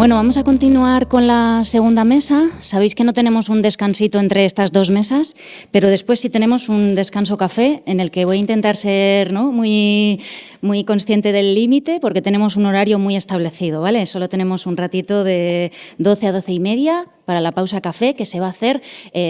Bueno, vamos a continuar con la segunda mesa. Sabéis que no tenemos un descansito entre estas dos mesas, pero después sí tenemos un descanso café en el que voy a intentar ser, ¿no?, muy consciente del límite, porque tenemos un horario muy establecido, ¿vale? Solo tenemos un ratito de 12 a 12 y media para la pausa café, que se va a hacer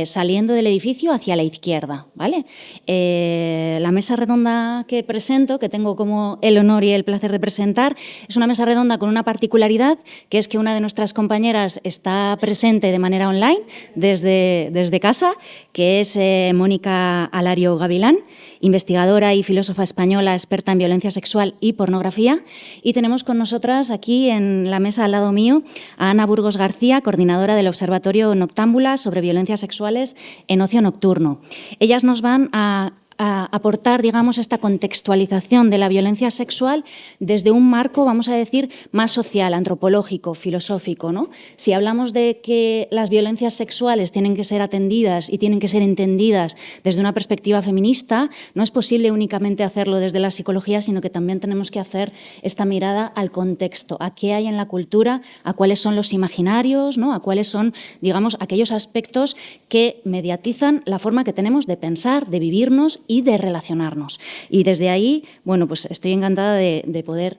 saliendo del edificio hacia la izquierda, ¿vale? La mesa redonda que presento, que tengo como el honor y el placer de presentar, es una mesa redonda con una particularidad, que es que una de nuestras compañeras está presente de manera online desde casa, que es Mónica Alario Gavilán, investigadora y filósofa española experta en violencia sexual y pornografía. Y tenemos con nosotras aquí en la mesa al lado mío a Ana Burgos García, coordinadora del Observatorio Noctámbula sobre violencias sexuales en ocio nocturno. Ellas nos van a aportar, digamos, esta contextualización de la violencia sexual desde un marco, vamos a decir, más social, antropológico, filosófico, ¿no? Si hablamos de que las violencias sexuales tienen que ser atendidas y tienen que ser entendidas desde una perspectiva feminista, no es posible únicamente hacerlo desde la psicología, sino que también tenemos que hacer esta mirada al contexto, a qué hay en la cultura, a cuáles son los imaginarios, ¿no?, a cuáles son, digamos, aquellos aspectos que mediatizan la forma que tenemos de pensar, de vivirnos y de relacionarnos. Y desde ahí, bueno, pues estoy encantada de poder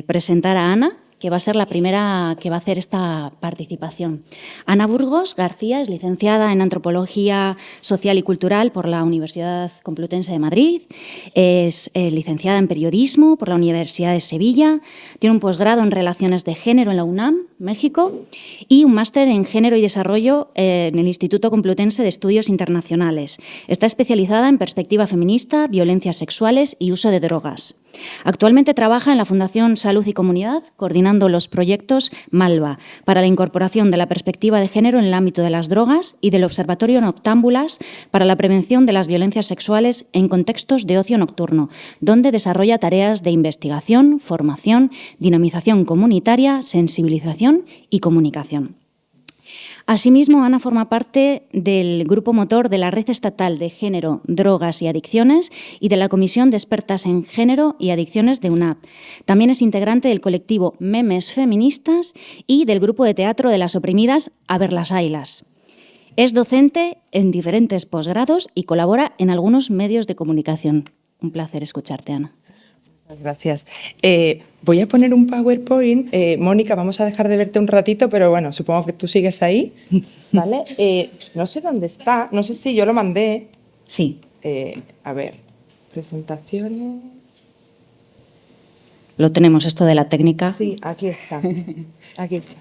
presentar a Ana, que va a ser la primera que va a hacer esta participación. Ana Burgos García es licenciada en Antropología Social y Cultural por la Universidad Complutense de Madrid, es licenciada en Periodismo por la Universidad de Sevilla, tiene un posgrado en Relaciones de Género en la UNAM, México, y un máster en Género y Desarrollo en el Instituto Complutense de Estudios Internacionales. Está especializada en perspectiva feminista, violencias sexuales y uso de drogas. Actualmente trabaja en la Fundación Salud y Comunidad, coordinando los proyectos Malva, para la incorporación de la perspectiva de género en el ámbito de las drogas, y del Observatorio Noctámbulas para la prevención de las violencias sexuales en contextos de ocio nocturno, donde desarrolla tareas de investigación, formación, dinamización comunitaria, sensibilización y comunicación. Asimismo, Ana forma parte del grupo motor de la Red Estatal de Género, Drogas y Adicciones y de la Comisión de Expertas en Género y Adicciones de UNAD. También es integrante del colectivo Memes Feministas y del grupo de teatro de las oprimidas A ver las Ailas. Es docente en diferentes posgrados y colabora en algunos medios de comunicación. Un placer escucharte, Ana. Gracias. Voy a poner un PowerPoint. Mónica, vamos a dejar de verte un ratito, pero bueno, supongo que tú sigues ahí, ¿vale? No sé dónde está, no sé si yo lo mandé. Sí. A ver, presentaciones. Lo tenemos, esto de la técnica. Sí, aquí está. Aquí está.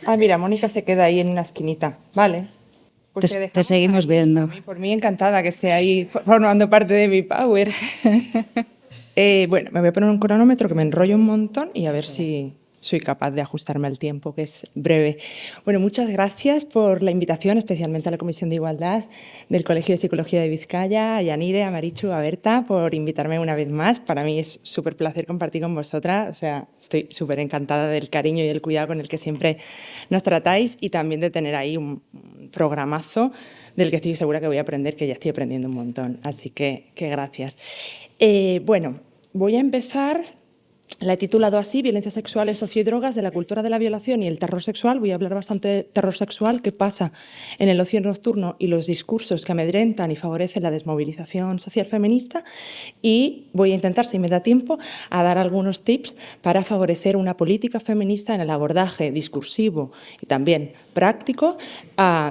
Ah, mira, Mónica se queda ahí en una esquinita, ¿vale? Pues te seguimos viendo. Por mí encantada que esté ahí formando parte de mi Power. Bueno, me voy a poner un cronómetro que me enrollo un montón y a ver si soy capaz de ajustarme al tiempo, que es breve. Bueno, muchas gracias por la invitación, especialmente a la Comisión de Igualdad del Colegio de Psicología de Vizcaya, a Yanire, a Marichu, a Berta, por invitarme una vez más. Para mí es súper placer compartir con vosotras. O sea, estoy súper encantada del cariño y el cuidado con el que siempre nos tratáis, y también de tener ahí un programazo del que estoy segura que voy a aprender, que ya estoy aprendiendo un montón. Así que gracias. Bueno, voy a empezar. La he titulado así: Violencias sexuales, socio y drogas, de la cultura de la violación y el terror sexual. Voy a hablar bastante de terror sexual, qué pasa en el ocio nocturno y los discursos que amedrentan y favorecen la desmovilización social feminista. Y voy a intentar, si me da tiempo, a dar algunos tips para favorecer una política feminista en el abordaje discursivo y también práctico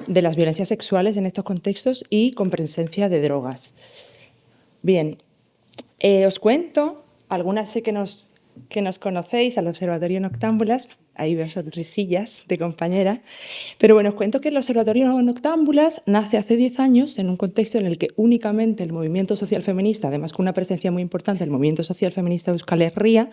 de las violencias sexuales en estos contextos y con presencia de drogas. Bien, os cuento, algunas sé que nos conocéis, al Observatorio Noctámbulas, ahí veo sonrisillas de compañera, pero bueno, os cuento que el Observatorio Noctámbulas nace hace 10 años en un contexto en el que únicamente el movimiento social feminista, además con una presencia muy importante, el movimiento social feminista de Euskal Herria,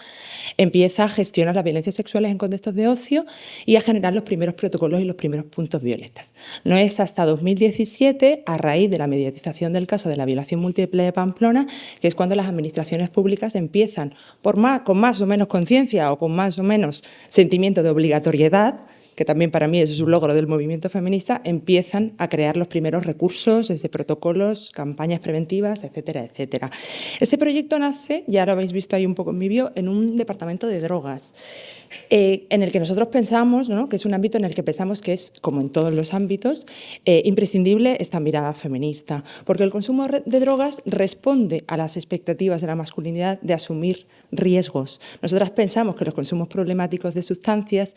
empieza a gestionar las violencias sexuales en contextos de ocio y a generar los primeros protocolos y los primeros puntos violetas. No es hasta 2017, a raíz de la mediatización del caso de la violación múltiple de Pamplona, que es cuando las administraciones públicas empiezan, con más o menos conciencia o con más o menos sentimiento de obligatoriedad, que también para mí es un logro del movimiento feminista, empiezan a crear los primeros recursos, desde protocolos, campañas preventivas, etcétera, etcétera. Este proyecto nace, ya lo habéis visto ahí un poco en mi bio, en un departamento de drogas. en el que nosotros pensamos, ¿no?, que es un ámbito en el que pensamos que es, como en todos los ámbitos, imprescindible esta mirada feminista, porque el consumo de drogas responde a las expectativas de la masculinidad de asumir riesgos. Nosotras pensamos que los consumos problemáticos de sustancias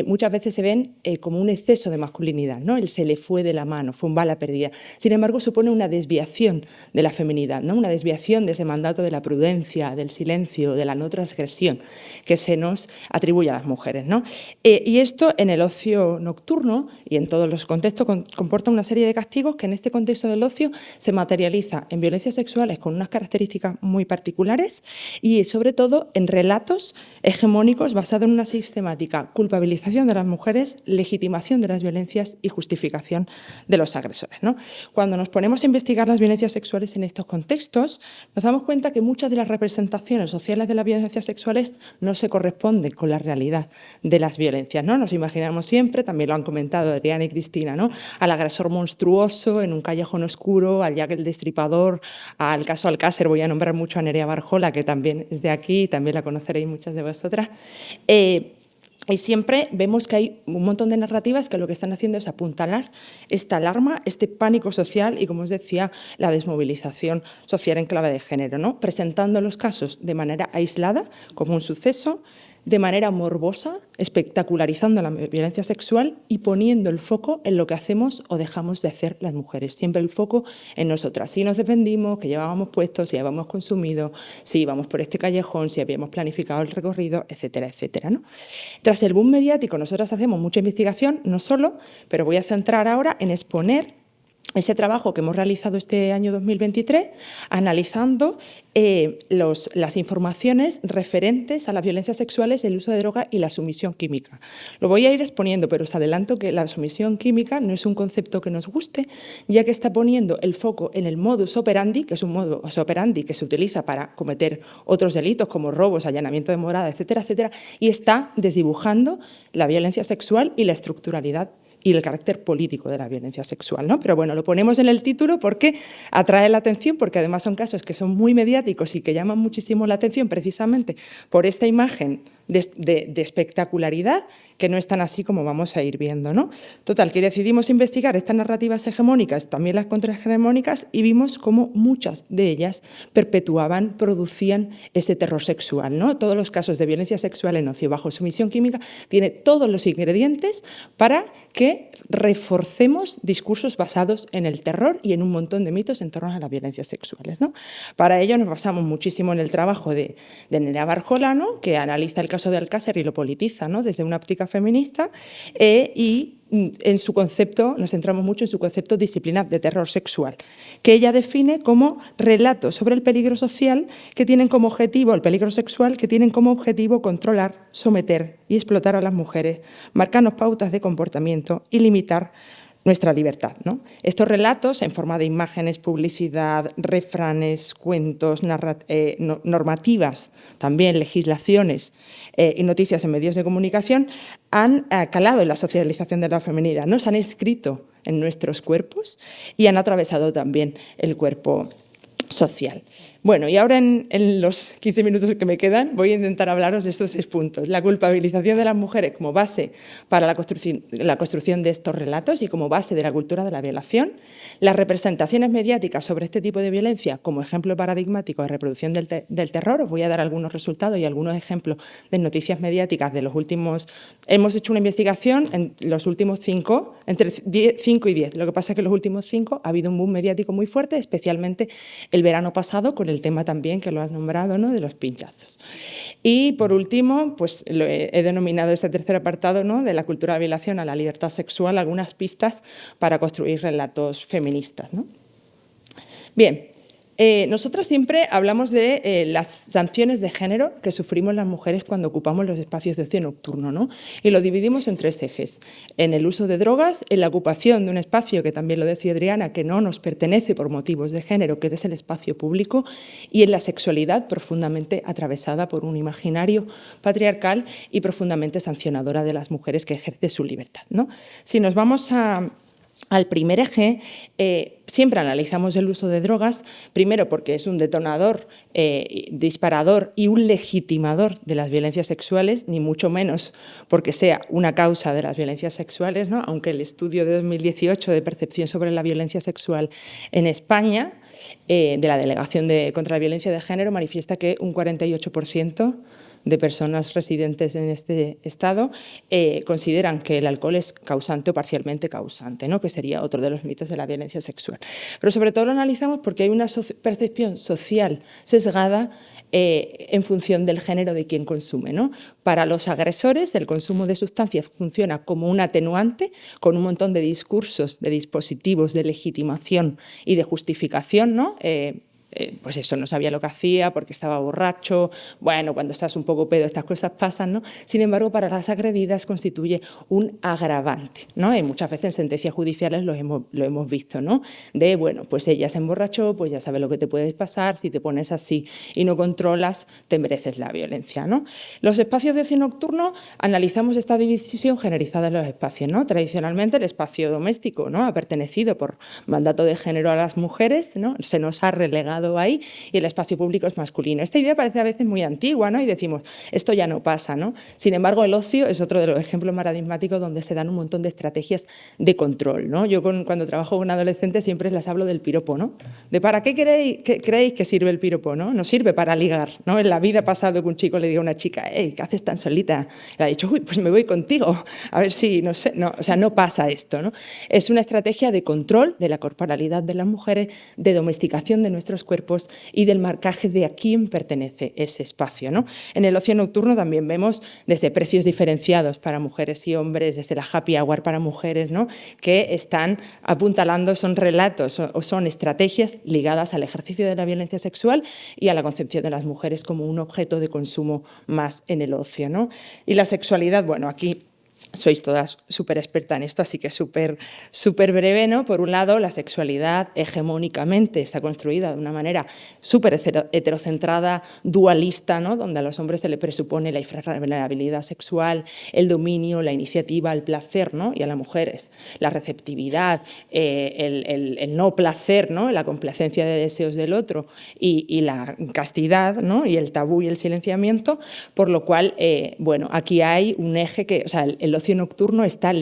muchas veces se ven como un exceso de masculinidad, ¿no? El se le fue de la mano, fue un bala perdida. Sin embargo, supone una desviación de la feminidad, ¿no?, una desviación de ese mandato de la prudencia, del silencio, de la no transgresión que se nos atribuye a las mujeres, ¿no? Y esto en el ocio nocturno y en todos los contextos comporta una serie de castigos que en este contexto del ocio se materializa en violencias sexuales con unas características muy particulares y sobre todo en relatos hegemónicos basados en una sistemática culpabilización de las mujeres, legitimación de las violencias y justificación de los agresores, ¿no? Cuando nos ponemos a investigar las violencias sexuales en estos contextos, nos damos cuenta que muchas de las representaciones sociales de las violencias sexuales no se corresponden con la realidad de las violencias, ¿no? Nos imaginamos siempre, también lo han comentado Adriana y Cristina, ¿no?, al agresor monstruoso en un callejón oscuro, al Jack el Destripador, al caso Alcácer, voy a nombrar mucho a Nerea Barjola, que también es de aquí, también la conoceréis muchas de vosotras. Y siempre vemos que hay un montón de narrativas que lo que están haciendo es apuntalar esta alarma, este pánico social y, como os decía, la desmovilización social en clave de género, ¿no?, presentando los casos de manera aislada, como un suceso, de manera morbosa, espectacularizando la violencia sexual y poniendo el foco en lo que hacemos o dejamos de hacer las mujeres. Siempre el foco en nosotras. Si nos defendimos, qué llevábamos puestos, si habíamos consumido, si íbamos por este callejón, si habíamos planificado el recorrido, etcétera, etcétera, ¿no? Tras el boom mediático, nosotras hacemos mucha investigación, no solo, pero voy a centrar ahora en exponer ese trabajo que hemos realizado este año 2023, analizando las informaciones referentes a las violencias sexuales, el uso de droga y la sumisión química. Lo voy a ir exponiendo, pero os adelanto que la sumisión química no es un concepto que nos guste, ya que está poniendo el foco en el modus operandi, que es un modus operandi que se utiliza para cometer otros delitos como robos, allanamiento de morada, etcétera, etcétera, y está desdibujando la violencia sexual y la estructuralidad y el carácter político de la violencia sexual, ¿no? Pero bueno, lo ponemos en el título porque atrae la atención, porque además son casos que son muy mediáticos y que llaman muchísimo la atención precisamente por esta imagen de espectacularidad, que no es tan así como vamos a ir viendo, ¿no? Total, que decidimos investigar estas narrativas hegemónicas, también las contrahegemónicas, y vimos cómo muchas de ellas perpetuaban, producían ese terror sexual, ¿no? Todos los casos de violencia sexual en ocio bajo sumisión química tiene todos los ingredientes para que reforcemos discursos basados en el terror y en un montón de mitos en torno a las violencias sexuales, ¿no? Para ello nos basamos muchísimo en el trabajo de Nerea Barjola, ¿no?, que analiza el caso de Alcácer y lo politiza, ¿no?, desde una óptica feminista, y en su concepto, nos centramos mucho en su concepto disciplinar de terror sexual, que ella define como relatos sobre el peligro social que tienen como objetivo, el peligro sexual, que tienen como objetivo controlar, someter y explotar a las mujeres, marcarnos pautas de comportamiento y limitar nuestra libertad, ¿no? Estos relatos, en forma de imágenes, publicidad, refranes, cuentos, normativas, también legislaciones y noticias en medios de comunicación, han calado en la socialización de la feminidad, ¿no? Se han escrito en nuestros cuerpos y han atravesado también el cuerpo social. Bueno, y ahora en los 15 minutos que me quedan voy a intentar hablaros de estos 6 puntos. La culpabilización de las mujeres como base para la construcción de estos relatos y como base de la cultura de la violación. Las representaciones mediáticas sobre este tipo de violencia como ejemplo paradigmático de reproducción del terror. Os voy a dar algunos resultados y algunos ejemplos de noticias mediáticas de los últimos... Hemos hecho una investigación en los últimos 5, entre 5 y 10. Lo que pasa es que en los últimos 5 ha habido un boom mediático muy fuerte, especialmente el verano pasado, con el tema también que lo has nombrado, ¿no?, de los pinchazos. Y por último, pues he denominado este tercer apartado, ¿no?, de la cultura de violación a la libertad sexual, algunas pistas para construir relatos feministas, ¿no? Bien. Nosotras siempre hablamos de las sanciones de género que sufrimos las mujeres cuando ocupamos los espacios de ocio nocturno, ¿no? Y lo dividimos en 3 ejes. En el uso de drogas, en la ocupación de un espacio, que también lo decía Adriana, que no nos pertenece por motivos de género, que es el espacio público, y en la sexualidad profundamente atravesada por un imaginario patriarcal y profundamente sancionadora de las mujeres que ejerce su libertad, ¿no? Si nos vamos al primer eje, Siempre analizamos el uso de drogas, primero porque es un detonador, disparador y un legitimador de las violencias sexuales, ni mucho menos porque sea una causa de las violencias sexuales, ¿no? Aunque el estudio de 2018 de percepción sobre la violencia sexual en España, de la Delegación contra la Violencia de Género, manifiesta que un 48% de personas residentes en este estado consideran que el alcohol es causante o parcialmente causante, ¿no? Que sería otro de los mitos de la violencia sexual. Pero sobre todo lo analizamos porque hay una percepción social sesgada en función del género de quien consume, ¿no? Para los agresores, el consumo de sustancias funciona como un atenuante, con un montón de discursos, de dispositivos de legitimación y de justificación, ¿no? Pues eso, no sabía lo que hacía porque estaba borracho, bueno, cuando estás un poco pedo estas cosas pasan, ¿no? Sin embargo, para las agredidas constituye un agravante, ¿no? Y muchas veces en sentencias judiciales lo hemos visto, ¿no? De, bueno, pues ella se emborrachó, pues ya sabes lo que te puede pasar, si te pones así y no controlas, te mereces la violencia, ¿no? Los espacios de ocio nocturno, analizamos esta división generalizada en los espacios, ¿no? Tradicionalmente el espacio doméstico, ¿no? Ha pertenecido por mandato de género a las mujeres, ¿no? Se nos ha relegado ahí, y el espacio público es masculino. Esta idea parece a veces muy antigua, ¿no? Y decimos, esto ya no pasa, ¿no? Sin embargo, el ocio es otro de los ejemplos paradigmáticos donde se dan un montón de estrategias de control, ¿no? Yo cuando trabajo con adolescentes siempre les hablo del piropo, ¿no? De ¿para qué creéis que sirve el piropo, ¿no? No sirve para ligar, ¿no? En la vida ha pasado que un chico le diga a una chica, hey, ¿qué haces tan solita? Le ha dicho, uy, pues me voy contigo, a ver si, no sé, no, o sea, no pasa esto, ¿no? Es una estrategia de control de la corporalidad de las mujeres, de domesticación de nuestros cuerpos y del marcaje de a quién pertenece ese espacio, ¿no? En el ocio nocturno también vemos desde precios diferenciados para mujeres y hombres, desde la happy hour para mujeres, ¿no? Que están apuntalando, son relatos o son estrategias ligadas al ejercicio de la violencia sexual y a la concepción de las mujeres como un objeto de consumo más en el ocio, ¿no? Y la sexualidad, bueno, aquí sois todas súper expertas en esto, así que súper breve, ¿no? Por un lado, la sexualidad hegemónicamente está construida de una manera súper heterocentrada, dualista, ¿no? Donde a los hombres se le presupone la vulnerabilidad sexual, el dominio, la iniciativa, el placer, ¿no? Y a las mujeres la receptividad, el no placer, ¿no? La complacencia de deseos del otro y la castidad, ¿no? Y el tabú y el silenciamiento, por lo cual, bueno, aquí hay un eje que, o sea, el ocio nocturno está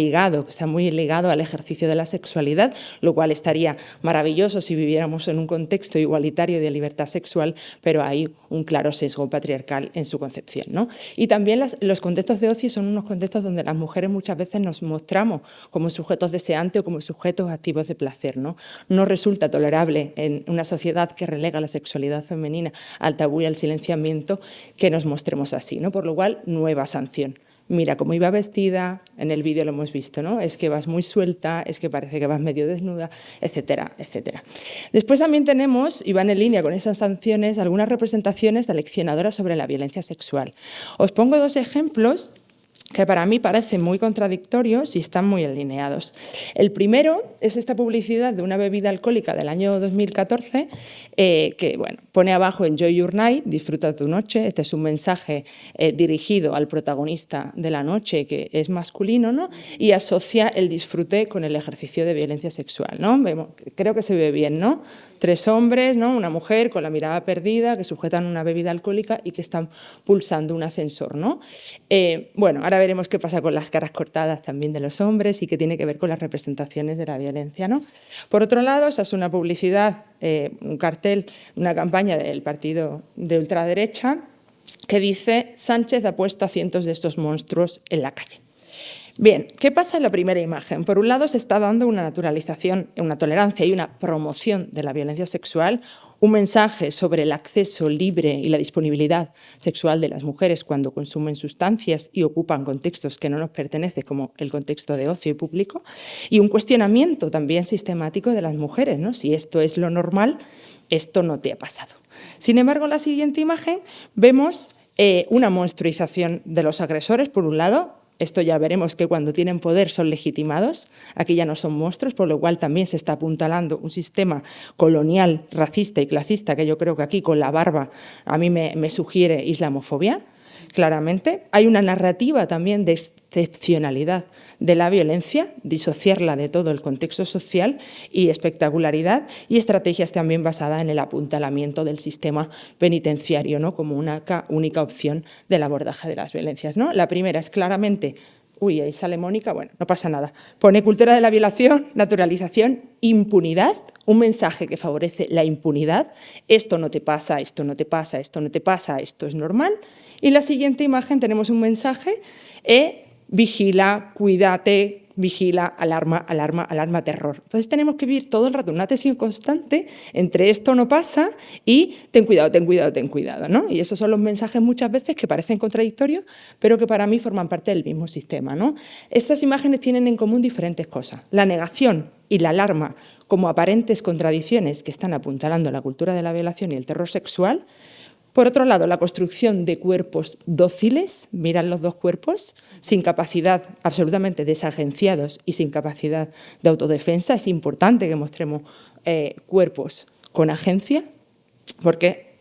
muy ligado al ejercicio de la sexualidad, lo cual estaría maravilloso si viviéramos en un contexto igualitario de libertad sexual, pero hay un claro sesgo patriarcal en su concepción, ¿no? Y también los contextos de ocio son unos contextos donde las mujeres muchas veces nos mostramos como sujetos deseantes o como sujetos activos de placer, ¿no? No resulta tolerable en una sociedad que relega la sexualidad femenina al tabú y al silenciamiento que nos mostremos así, ¿no? Por lo cual, nueva sanción. Mira cómo iba vestida, en el vídeo lo hemos visto, ¿no? Es que vas muy suelta, es que parece que vas medio desnuda, etcétera, etcétera. Después también tenemos, y van en línea con esas sanciones, algunas representaciones aleccionadoras sobre la violencia sexual. Os pongo dos ejemplos que para mí parecen muy contradictorios y están muy alineados. El primero es esta publicidad de una bebida alcohólica del año 2014 que, bueno, pone abajo Enjoy your night, disfruta tu noche. Este es un mensaje dirigido al protagonista de la noche, que es masculino, ¿no? Y asocia el disfrute con el ejercicio de violencia sexual, ¿no? Creo que se ve bien, ¿no? 3 hombres, ¿no? Una mujer con la mirada perdida, que sujetan una bebida alcohólica y que están pulsando un ascensor, ¿no? Bueno, ahora veremos qué pasa con las caras cortadas también de los hombres y qué tiene que ver con las representaciones de la violencia, ¿no? Por otro lado, esa es una publicidad, un cartel, una campaña del partido de ultraderecha que dice: Sánchez ha puesto a cientos de estos monstruos en la calle. Bien, ¿qué pasa en la primera imagen? Por un lado, se está dando una naturalización, una tolerancia y una promoción de la violencia sexual, un mensaje sobre el acceso libre y la disponibilidad sexual de las mujeres cuando consumen sustancias y ocupan contextos que no nos pertenecen, como el contexto de ocio y público, y un cuestionamiento también sistemático de las mujeres, ¿no? Si esto es lo normal, esto no te ha pasado. Sin embargo, en la siguiente imagen vemos una monstruización de los agresores, por un lado. Esto ya veremos que cuando tienen poder son legitimados, aquí ya no son monstruos, por lo cual también se está apuntalando un sistema colonial, racista y clasista, que yo creo que aquí con la barba a mí me sugiere islamofobia, claramente. Hay una narrativa también de excepcionalidad de la violencia, disociarla de todo el contexto social y espectacularidad, y estrategias también basadas en el apuntalamiento del sistema penitenciario, ¿no? Como una única opción del abordaje de las violencias, ¿no? La primera es claramente, uy, ahí sale Mónica, bueno, no pasa nada, pone cultura de la violación, naturalización, impunidad, un mensaje que favorece la impunidad, esto no te pasa, esto no te pasa, esto no te pasa, esto es normal. Y la siguiente imagen tenemos un mensaje, vigila, cuídate, vigila, alarma, alarma, alarma, terror. Entonces tenemos que vivir todo el rato una tensión constante entre esto no pasa y ten cuidado, ten cuidado, ten cuidado, ¿no? Y esos son los mensajes muchas veces que parecen contradictorios, pero que para mí forman parte del mismo sistema, ¿no? Estas imágenes tienen en común diferentes cosas. La negación y la alarma como aparentes contradicciones que están apuntalando la cultura de la violación y el terror sexual. Por otro lado, la construcción de cuerpos dóciles, mirad los dos cuerpos, sin capacidad, absolutamente desagenciados y sin capacidad de autodefensa. Es importante que mostremos cuerpos con agencia, porque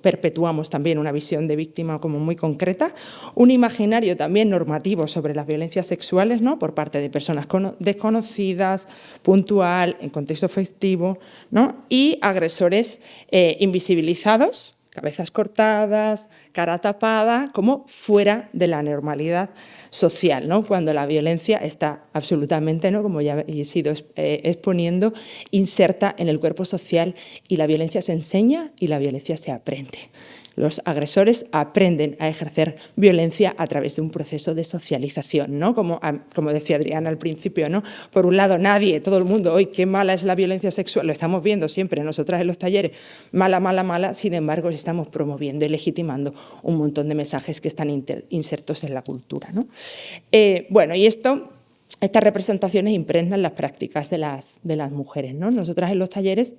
perpetuamos también una visión de víctima como muy concreta, un imaginario también normativo sobre las violencias sexuales, ¿no? Por parte de personas desconocidas, puntual, en contexto festivo, ¿no? Y agresores invisibilizados, cabezas cortadas, cara tapada, como fuera de la normalidad social, ¿no? Cuando la violencia está absolutamente, ¿no? Como ya he sido exponiendo, inserta en el cuerpo social, y la violencia se enseña y la violencia se aprende. Los agresores aprenden a ejercer violencia a través de un proceso de socialización, ¿no? Como decía Adriana al principio, ¿no? Por un lado, todo el mundo, hoy qué mala es la violencia sexual, lo estamos viendo siempre nosotras en los talleres, mala, mala, mala, sin embargo, estamos promoviendo y legitimando un montón de mensajes que están insertos en la cultura, ¿no? Bueno, y estas representaciones impregnan las prácticas de las mujeres, ¿no? Nosotras en los talleres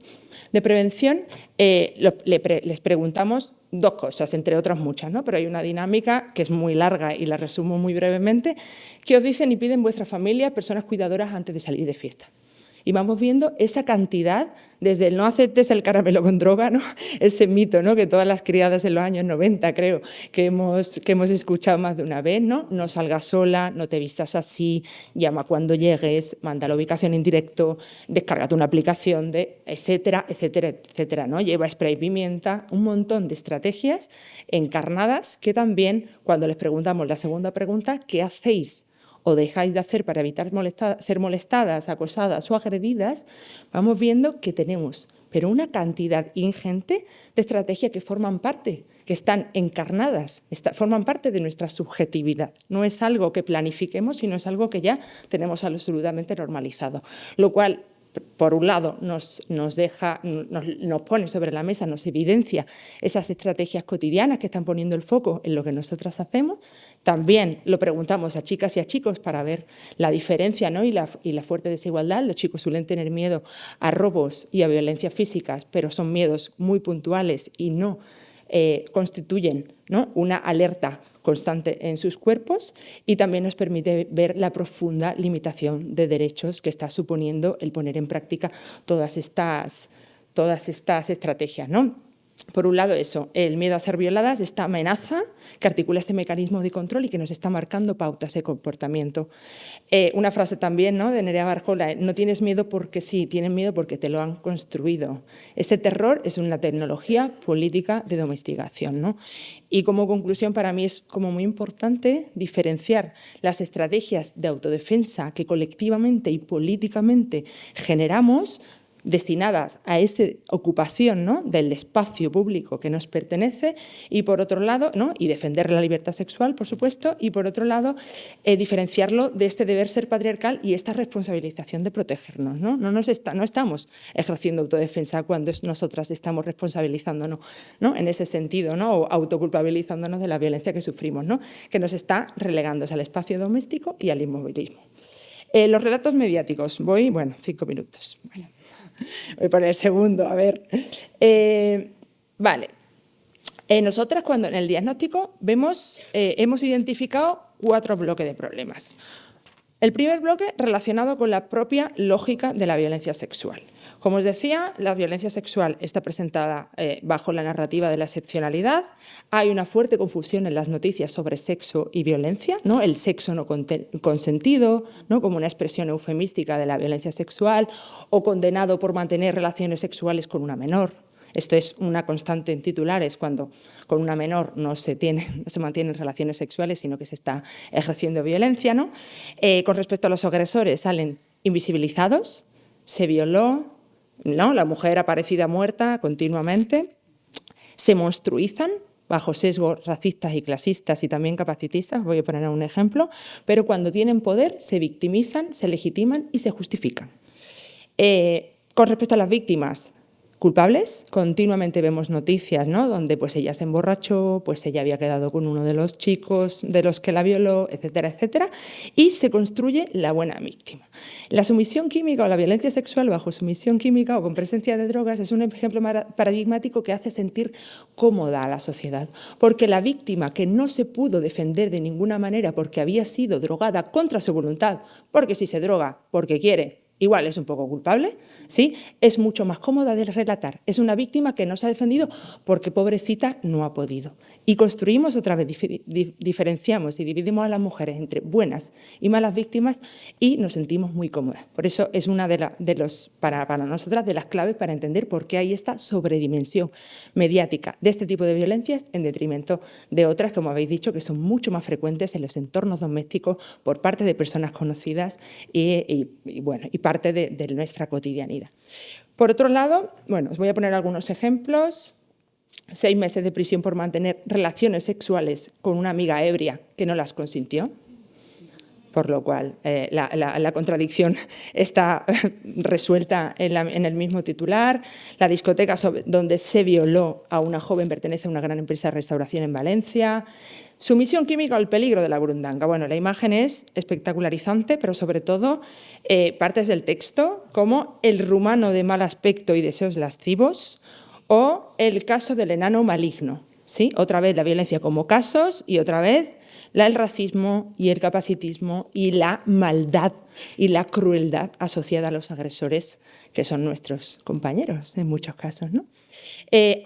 de prevención les preguntamos dos cosas, entre otras muchas, ¿no? Pero hay una dinámica que es muy larga y la resumo muy brevemente. ¿Qué os dicen y piden vuestra familia, personas cuidadoras, antes de salir de fiesta? Y vamos viendo esa cantidad, desde el no aceptes el caramelo con droga, ¿no? Ese mito, ¿no? Que todas las criadas en los años 90, creo, que hemos escuchado más de una vez, ¿no? No salgas sola, no te vistas así, llama cuando llegues, manda la ubicación en directo, descárgate una aplicación etcétera, etcétera, etcétera, ¿no? Lleva spray pimienta, un montón de estrategias encarnadas que también, cuando les preguntamos la segunda pregunta, ¿qué hacéis o dejáis de hacer para evitar ser molestadas, acosadas o agredidas? Vamos viendo que tenemos, pero una cantidad ingente de estrategias que forman parte, que están encarnadas, forman parte de nuestra subjetividad. No es algo que planifiquemos, sino es algo que ya tenemos absolutamente normalizado, lo cual, por un lado, nos pone sobre la mesa, nos evidencia esas estrategias cotidianas que están poniendo el foco en lo que nosotras hacemos. También lo preguntamos a chicas y a chicos para ver la diferencia, ¿no? y la fuerte desigualdad. Los chicos suelen tener miedo a robos y a violencias físicas, pero son miedos muy puntuales y no constituyen, ¿no? una alerta constante en sus cuerpos, y también nos permite ver la profunda limitación de derechos que está suponiendo el poner en práctica todas estas estrategias, ¿no? Por un lado eso, el miedo a ser violadas, esta amenaza que articula este mecanismo de control y que nos está marcando pautas de comportamiento. Una frase también, ¿no? de Nerea Barjola, no tienes miedo porque sí, tienes miedo porque te lo han construido. Este terror es una tecnología política de domesticación, ¿no? Y como conclusión, para mí es como muy importante diferenciar las estrategias de autodefensa que colectivamente y políticamente generamos, destinadas a esa ocupación, ¿no? del espacio público que nos pertenece, y por otro lado, ¿no? y defender la libertad sexual, por supuesto, y por otro lado, diferenciarlo de este deber ser patriarcal y esta responsabilización de protegernos. No estamos ejerciendo autodefensa cuando nosotras estamos responsabilizándonos, ¿no? en ese sentido, ¿no? o autoculpabilizándonos de la violencia que sufrimos, ¿no? que nos está relegando al espacio doméstico y al inmovilismo. Los relatos mediáticos. 5 minutos. Bueno. Voy por el segundo, a ver. Vale. Nosotras, cuando en el diagnóstico hemos identificado 4 bloques de problemas. El primer bloque relacionado con la propia lógica de la violencia sexual. Como os decía, la violencia sexual está presentada bajo la narrativa de la excepcionalidad. Hay una fuerte confusión en las noticias sobre sexo y violencia, ¿no? El sexo no consentido, ¿no? Como una expresión eufemística de la violencia sexual, o condenado por mantener relaciones sexuales con una menor. Esto es una constante en titulares cuando con una menor no se mantienen relaciones sexuales, sino que se está ejerciendo violencia, ¿no? Con respecto a los agresores, salen invisibilizados, se violó, ¿no? La mujer aparecida muerta continuamente, se monstruizan bajo sesgos racistas y clasistas y también capacitistas, voy a poner un ejemplo, pero cuando tienen poder se victimizan, se legitiman y se justifican. Con respecto a las víctimas, culpables, continuamente vemos noticias, ¿no? Donde pues ella se emborrachó, pues ella había quedado con uno de los chicos de los que la violó, etcétera, etcétera, y se construye la buena víctima. La sumisión química o la violencia sexual bajo sumisión química o con presencia de drogas es un ejemplo paradigmático que hace sentir cómoda a la sociedad, porque la víctima que no se pudo defender de ninguna manera porque había sido drogada contra su voluntad, porque si se droga porque quiere, igual es un poco culpable, ¿sí? Es mucho más cómoda de relatar. Es una víctima que no se ha defendido porque, pobrecita, no ha podido. Y construimos otra vez, diferenciamos y dividimos a las mujeres entre buenas y malas víctimas y nos sentimos muy cómodas. Por eso es una para nosotras de las claves para entender por qué hay esta sobredimensión mediática de este tipo de violencias en detrimento de otras, como habéis dicho, que son mucho más frecuentes en los entornos domésticos por parte de personas conocidas y parte de nuestra cotidianidad. Por otro lado, bueno, os voy a poner algunos ejemplos. 6 meses de prisión por mantener relaciones sexuales con una amiga ebria que no las consintió, por lo cual la contradicción está resuelta en el mismo titular. La discoteca donde se violó a una joven pertenece a una gran empresa de restauración en Valencia. Sumisión química o el peligro de la burundanga. Bueno, la imagen es espectacularizante, pero sobre todo partes del texto como el rumano de mal aspecto y deseos lascivos o el caso del enano maligno. ¿Sí? Otra vez la violencia como casos y otra vez el racismo y el capacitismo y la maldad y la crueldad asociada a los agresores, que son nuestros compañeros en muchos casos, ¿no?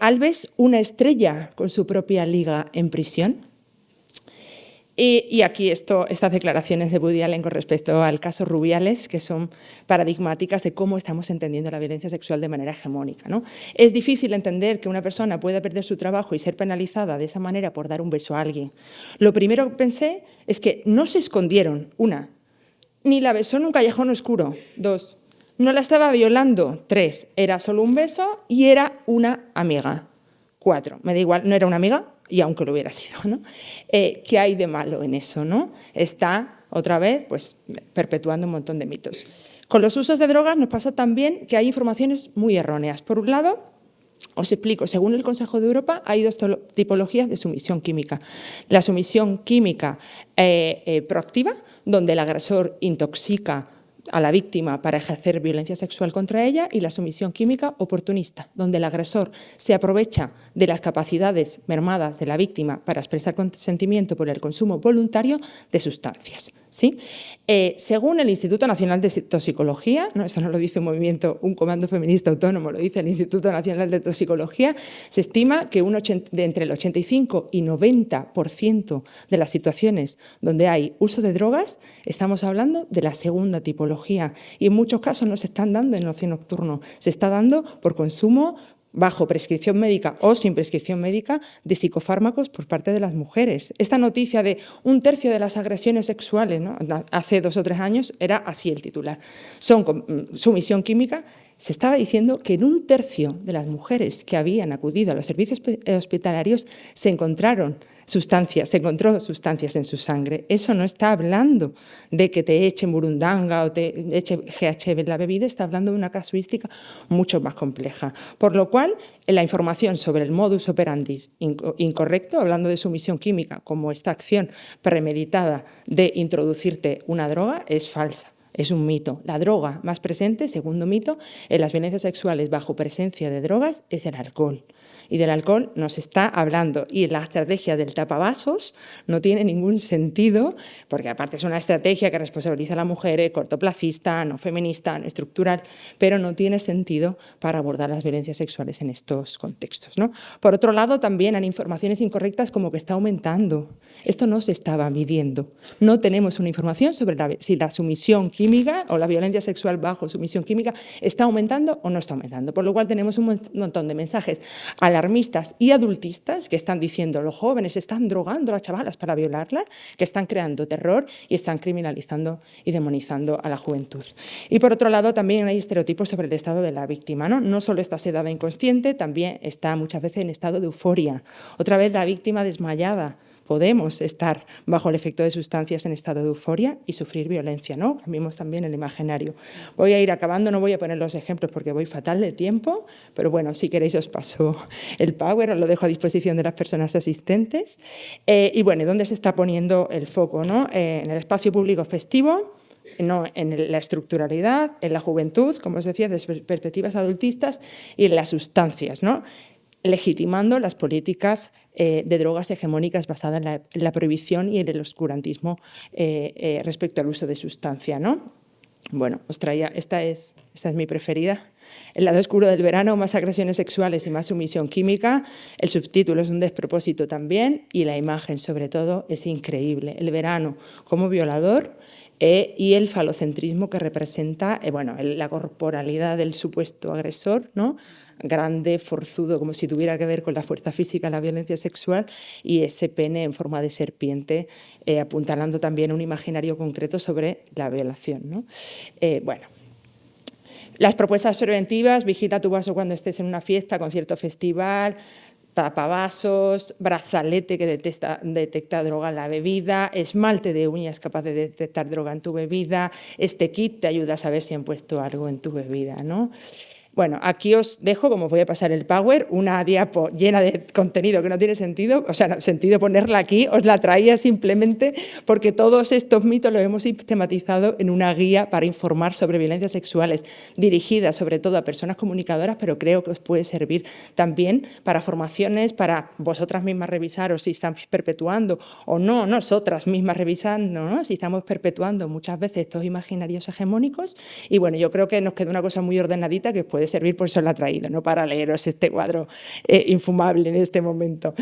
Alves, una estrella con su propia liga en prisión. Y aquí estas declaraciones de Woody Allen con respecto al caso Rubiales, que son paradigmáticas de cómo estamos entendiendo la violencia sexual de manera hegemónica, ¿no? Es difícil entender que una persona pueda perder su trabajo y ser penalizada de esa manera por dar un beso a alguien. Lo primero que pensé es que no se escondieron, ni la besó en un callejón oscuro, 2, no la estaba violando, 3, era solo un beso y era una amiga, 4, me da igual, no era una amiga, y aunque lo hubiera sido, ¿no? ¿Qué hay de malo en eso, no? Está, otra vez, pues, perpetuando un montón de mitos. Con los usos de drogas nos pasa también que hay informaciones muy erróneas. Por un lado, os explico, según el Consejo de Europa, hay 2 tipologías de sumisión química. La sumisión química proactiva, donde el agresor intoxica a la víctima para ejercer violencia sexual contra ella, y la sumisión química oportunista, donde el agresor se aprovecha de las capacidades mermadas de la víctima para expresar consentimiento por el consumo voluntario de sustancias. ¿Sí? Según el Instituto Nacional de Toxicología, ¿no? Esto no lo dice un comando feminista autónomo, lo dice el Instituto Nacional de Toxicología, se estima que entre el 85 y 90% de las situaciones donde hay uso de drogas, estamos hablando de la segunda tipología, y en muchos casos no se están dando en ocio nocturno, se está dando por consumo bajo prescripción médica o sin prescripción médica de psicofármacos por parte de las mujeres. Esta noticia de 1/3 de las agresiones sexuales, ¿no? Hace 2 o 3 años era así el titular. Son con sumisión química. Se estaba diciendo que en 1/3 de las mujeres que habían acudido a los servicios hospitalarios se encontró sustancias en su sangre. Eso no está hablando de que te echen burundanga o te echen GHB en la bebida, está hablando de una casuística mucho más compleja. Por lo cual, la información sobre el modus operandi incorrecto, hablando de sumisión química como esta acción premeditada de introducirte una droga, es falsa. Es un mito. La droga más presente, segundo mito, en las violencias sexuales bajo presencia de drogas es el alcohol. y del alcohol nos está hablando. Y la estrategia del tapavasos no tiene ningún sentido, porque aparte es una estrategia que responsabiliza a la mujer, cortoplacista, no feminista, no estructural, pero no tiene sentido para abordar las violencias sexuales en estos contextos, ¿no? Por otro lado, también hay informaciones incorrectas como que está aumentando. Esto no se estaba midiendo. No tenemos una información sobre si la sumisión química o la violencia sexual bajo sumisión química está aumentando o no está aumentando. Por lo cual tenemos un montón de mensajes alarmistas y adultistas que están diciendo los jóvenes están drogando a las chavalas para violarlas, que están creando terror y están criminalizando y demonizando a la juventud. Y por otro lado, también hay estereotipos sobre el estado de la víctima, ¿no? No solo está sedada inconsciente, también está muchas veces en estado de euforia. Otra vez la víctima desmayada. Podemos estar bajo el efecto de sustancias en estado de euforia y sufrir violencia, ¿no? Cambiemos también el imaginario. Voy a ir acabando, no voy a poner los ejemplos porque voy fatal de tiempo, pero bueno, si queréis os paso el Power, os lo dejo a disposición de las personas asistentes. Y bueno, ¿dónde se está poniendo el foco, ¿no? En el espacio público festivo, no en la estructuralidad, en la juventud, como os decía, desde perspectivas adultistas y en las sustancias, ¿no? Legitimando las políticas de drogas hegemónicas basadas en la prohibición y en el oscurantismo respecto al uso de sustancia, ¿no? Bueno, os traía, esta es mi preferida. El lado oscuro del verano, más agresiones sexuales y más sumisión química. El subtítulo es un despropósito también y la imagen, sobre todo, es increíble. El verano como violador y el falocentrismo que representa bueno, la corporalidad del supuesto agresor, ¿no? Grande, forzudo, como si tuviera que ver con la fuerza física, la violencia sexual, y ese pene en forma de serpiente, apuntalando también un imaginario concreto sobre la violación, ¿no? Bueno, las propuestas preventivas: vigila tu vaso cuando estés en una fiesta, concierto, festival, tapavasos, brazalete que detecta droga en la bebida, esmalte de uñas capaz de detectar droga en tu bebida. Este kit te ayuda a saber si han puesto algo en tu bebida, ¿no? Bueno, aquí os dejo, como voy a pasar el Power, una diapo llena de contenido que no tiene sentido, o sea, no, sentido ponerla aquí, os la traía simplemente porque todos estos mitos los hemos sistematizado en una guía para informar sobre violencias sexuales, dirigida sobre todo a personas comunicadoras, pero creo que os puede servir también para formaciones, para vosotras mismas revisaros si están perpetuando o no, nosotras mismas revisando, ¿no? Si estamos perpetuando muchas veces estos imaginarios hegemónicos. Y bueno, yo creo que nos queda una cosa muy ordenadita que puede servir, por eso la he traído, no para leeros este cuadro infumable en este momento.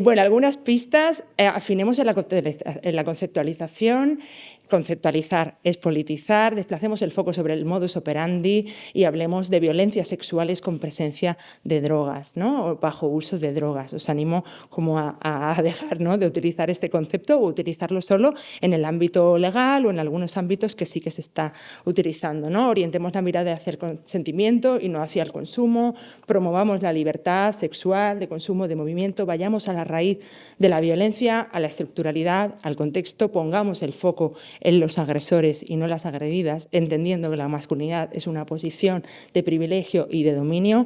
Bueno, algunas pistas: afinemos en la conceptualización. Conceptualizar es politizar, desplacemos el foco sobre el modus operandi y hablemos de violencias sexuales con presencia de drogas, ¿no? O bajo uso de drogas. Os animo como a dejar, ¿no?, de utilizar este concepto o utilizarlo solo en el ámbito legal o en algunos ámbitos que sí que se está utilizando, ¿no? Orientemos la mirada hacia el consentimiento y no hacia el consumo, promovamos la libertad sexual, de consumo, de movimiento, vayamos a la raíz de la violencia, a la estructuralidad, al contexto, pongamos el foco en los agresores y no las agredidas, entendiendo que la masculinidad es una posición de privilegio y de dominio.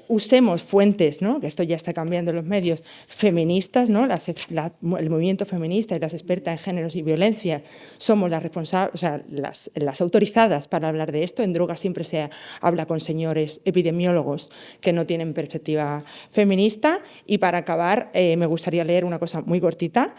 Usemos fuentes, ¿no?, que esto ya está cambiando en los medios, feministas, ¿no? El movimiento feminista y las expertas en géneros y violencia somos las responsables, o sea, las autorizadas para hablar de esto. En drogas siempre se habla con señores epidemiólogos que no tienen perspectiva feminista. Y para acabar, me gustaría leer una cosa muy cortita.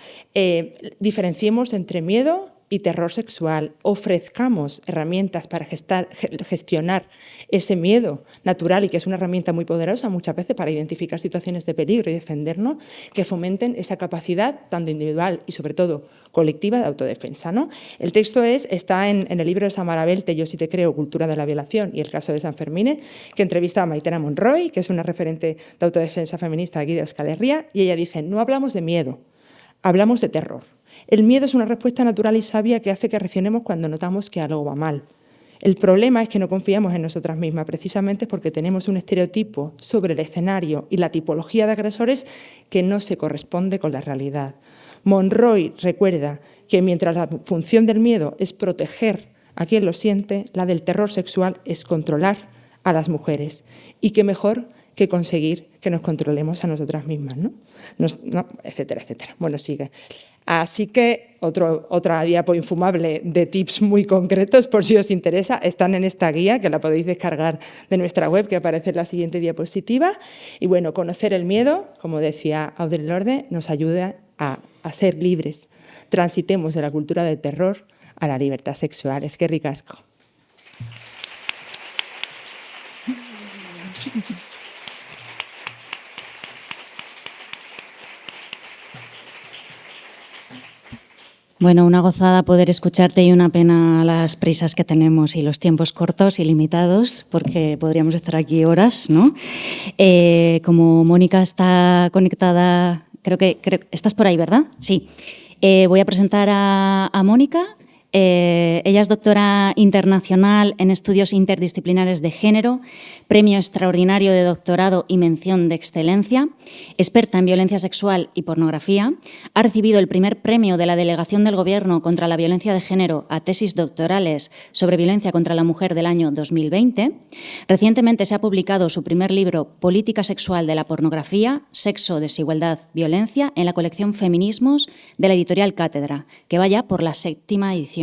Diferenciemos entre miedo y terror sexual. Ofrezcamos herramientas para gestionar ese miedo natural y que es una herramienta muy poderosa muchas veces para identificar situaciones de peligro y defendernos, que fomenten esa capacidad tanto individual y sobre todo colectiva de autodefensa, ¿no? El texto está en el libro de Samara Belte, Yo sí te creo, cultura de la violación y el caso de San Fermín, que entrevista a Maitena Monroy, que es una referente de autodefensa feminista aquí de Euskal Herria, y ella dice: no hablamos de miedo, hablamos de terror. El miedo es una respuesta natural y sabia que hace que reaccionemos cuando notamos que algo va mal. El problema es que no confiamos en nosotras mismas, precisamente porque tenemos un estereotipo sobre el escenario y la tipología de agresores que no se corresponde con la realidad. Monroy recuerda que mientras la función del miedo es proteger a quien lo siente, la del terror sexual es controlar a las mujeres. Y qué mejor que conseguir que nos controlemos a nosotras mismas, ¿no? Etcétera, etcétera. Bueno, sigue. Así que otra diapo infumable de tips muy concretos, por si os interesa, están en esta guía, que la podéis descargar de nuestra web, que aparece en la siguiente diapositiva. Y bueno, conocer el miedo, como decía Audre Lorde, nos ayuda a ser libres. Transitemos de la cultura del terror a la libertad sexual. Es que ricasco. Bueno, una gozada poder escucharte y una pena las prisas que tenemos y los tiempos cortos y limitados, porque podríamos estar aquí horas, ¿no? Como Mónica está conectada, creo que estás por ahí, ¿verdad? Sí. Voy a presentar a Mónica. Ella es doctora internacional en estudios interdisciplinares de género, premio extraordinario de doctorado y mención de excelencia, experta en violencia sexual y pornografía. Ha recibido el primer premio de la Delegación del Gobierno contra la Violencia de Género a tesis doctorales sobre violencia contra la mujer del año 2020. Recientemente se ha publicado su primer libro, Política sexual de la pornografía, sexo, desigualdad, violencia, en la colección Feminismos de la editorial Cátedra, que va ya por la 7ª edición.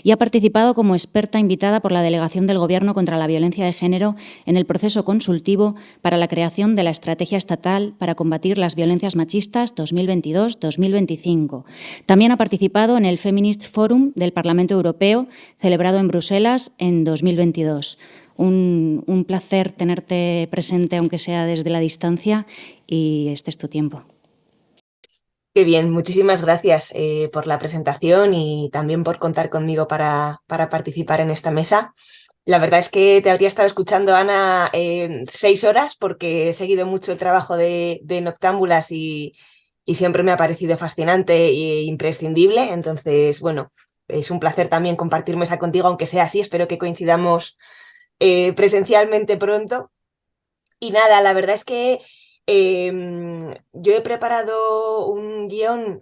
Y ha participado como experta invitada por la Delegación del Gobierno contra la Violencia de Género en el proceso consultivo para la creación de la Estrategia Estatal para combatir las violencias machistas 2022-2025. También ha participado en el Feminist Forum del Parlamento Europeo, celebrado en Bruselas en 2022. Un placer tenerte presente, aunque sea desde la distancia, y este es tu tiempo. Qué bien, muchísimas gracias por la presentación y también por contar conmigo para participar en esta mesa. La verdad es que te habría estado escuchando, Ana, 6 horas porque he seguido mucho el trabajo de Noctámbulas y siempre me ha parecido fascinante e imprescindible. Entonces, bueno, es un placer también compartir mesa contigo, aunque sea así. Espero que coincidamos presencialmente pronto. Y nada, la verdad es que yo he preparado un guión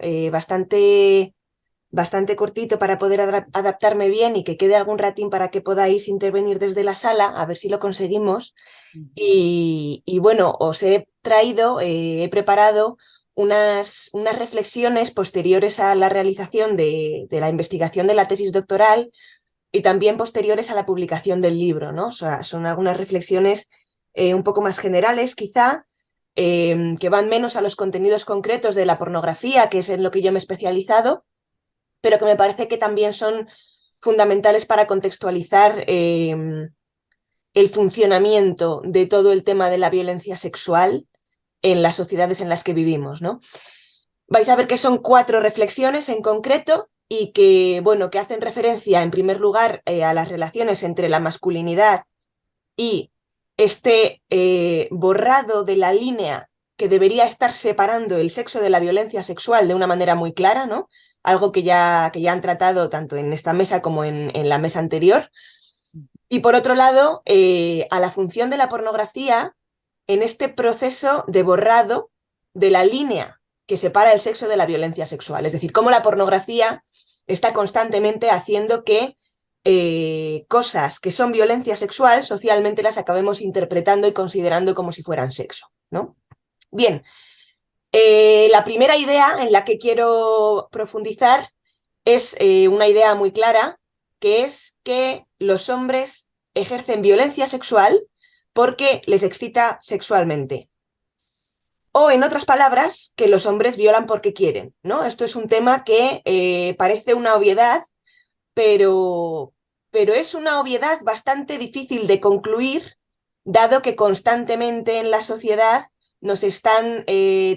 bastante cortito para poder adaptarme bien y que quede algún ratín para que podáis intervenir desde la sala, a ver si lo conseguimos. Y bueno, os he traído, he preparado unas reflexiones posteriores a la realización de la investigación de la tesis doctoral y también posteriores a la publicación del libro, ¿no? O sea, son algunas reflexiones un poco más generales, quizá, que van menos a los contenidos concretos de la pornografía, que es en lo que yo me he especializado, pero que me parece que también son fundamentales para contextualizar el funcionamiento de todo el tema de la violencia sexual en las sociedades en las que vivimos, ¿no? Vais a ver que son 4 reflexiones en concreto y que, bueno, que hacen referencia, en primer lugar, a las relaciones entre la masculinidad y este borrado de la línea que debería estar separando el sexo de la violencia sexual de una manera muy clara, ¿no? Algo que ya han tratado tanto en esta mesa como en la mesa anterior. Y por otro lado, a la función de la pornografía en este proceso de borrado de la línea que separa el sexo de la violencia sexual. Es decir, cómo la pornografía está constantemente haciendo que cosas que son violencia sexual socialmente las acabemos interpretando y considerando como si fueran sexo, ¿no? Bien, la primera idea en la que quiero profundizar es una idea muy clara, que es que los hombres ejercen violencia sexual porque les excita sexualmente. O, en otras palabras, que los hombres violan porque quieren, ¿no? Esto es un tema que parece una obviedad, pero es una obviedad bastante difícil de concluir, dado que constantemente en la sociedad nos están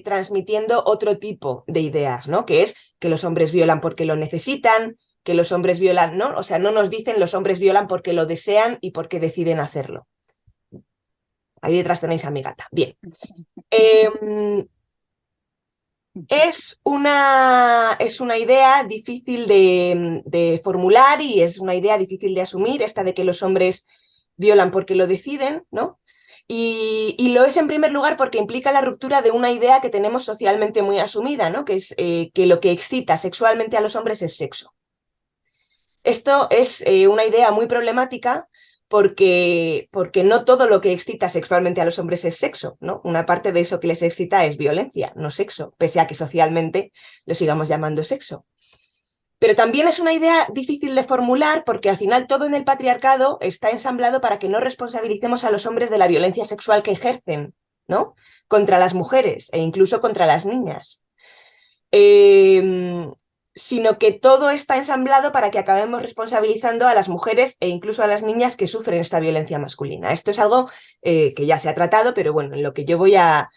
transmitiendo otro tipo de ideas, ¿no? Que es que los hombres violan porque lo necesitan, que los hombres violan, ¿no? O sea, no nos dicen los hombres violan porque lo desean y porque deciden hacerlo. Ahí detrás tenéis a mi gata. Bien. Es una idea difícil de formular y es una idea difícil de asumir, esta de que los hombres violan porque lo deciden, ¿no? Y lo es en primer lugar porque implica la ruptura de una idea que tenemos socialmente muy asumida, ¿no? Que es que lo que excita sexualmente a los hombres es sexo. Esto es una idea muy problemática porque no todo lo que excita sexualmente a los hombres es sexo, ¿no? Una parte de eso que les excita es violencia, no sexo, pese a que socialmente lo sigamos llamando sexo. Pero también es una idea difícil de formular porque al final todo en el patriarcado está ensamblado para que no responsabilicemos a los hombres de la violencia sexual que ejercen, ¿no? Contra las mujeres e incluso contra las niñas. Sino que todo está ensamblado para que acabemos responsabilizando a las mujeres e incluso a las niñas que sufren esta violencia masculina. Esto es algo que ya se ha tratado, pero bueno, en lo que yo voy a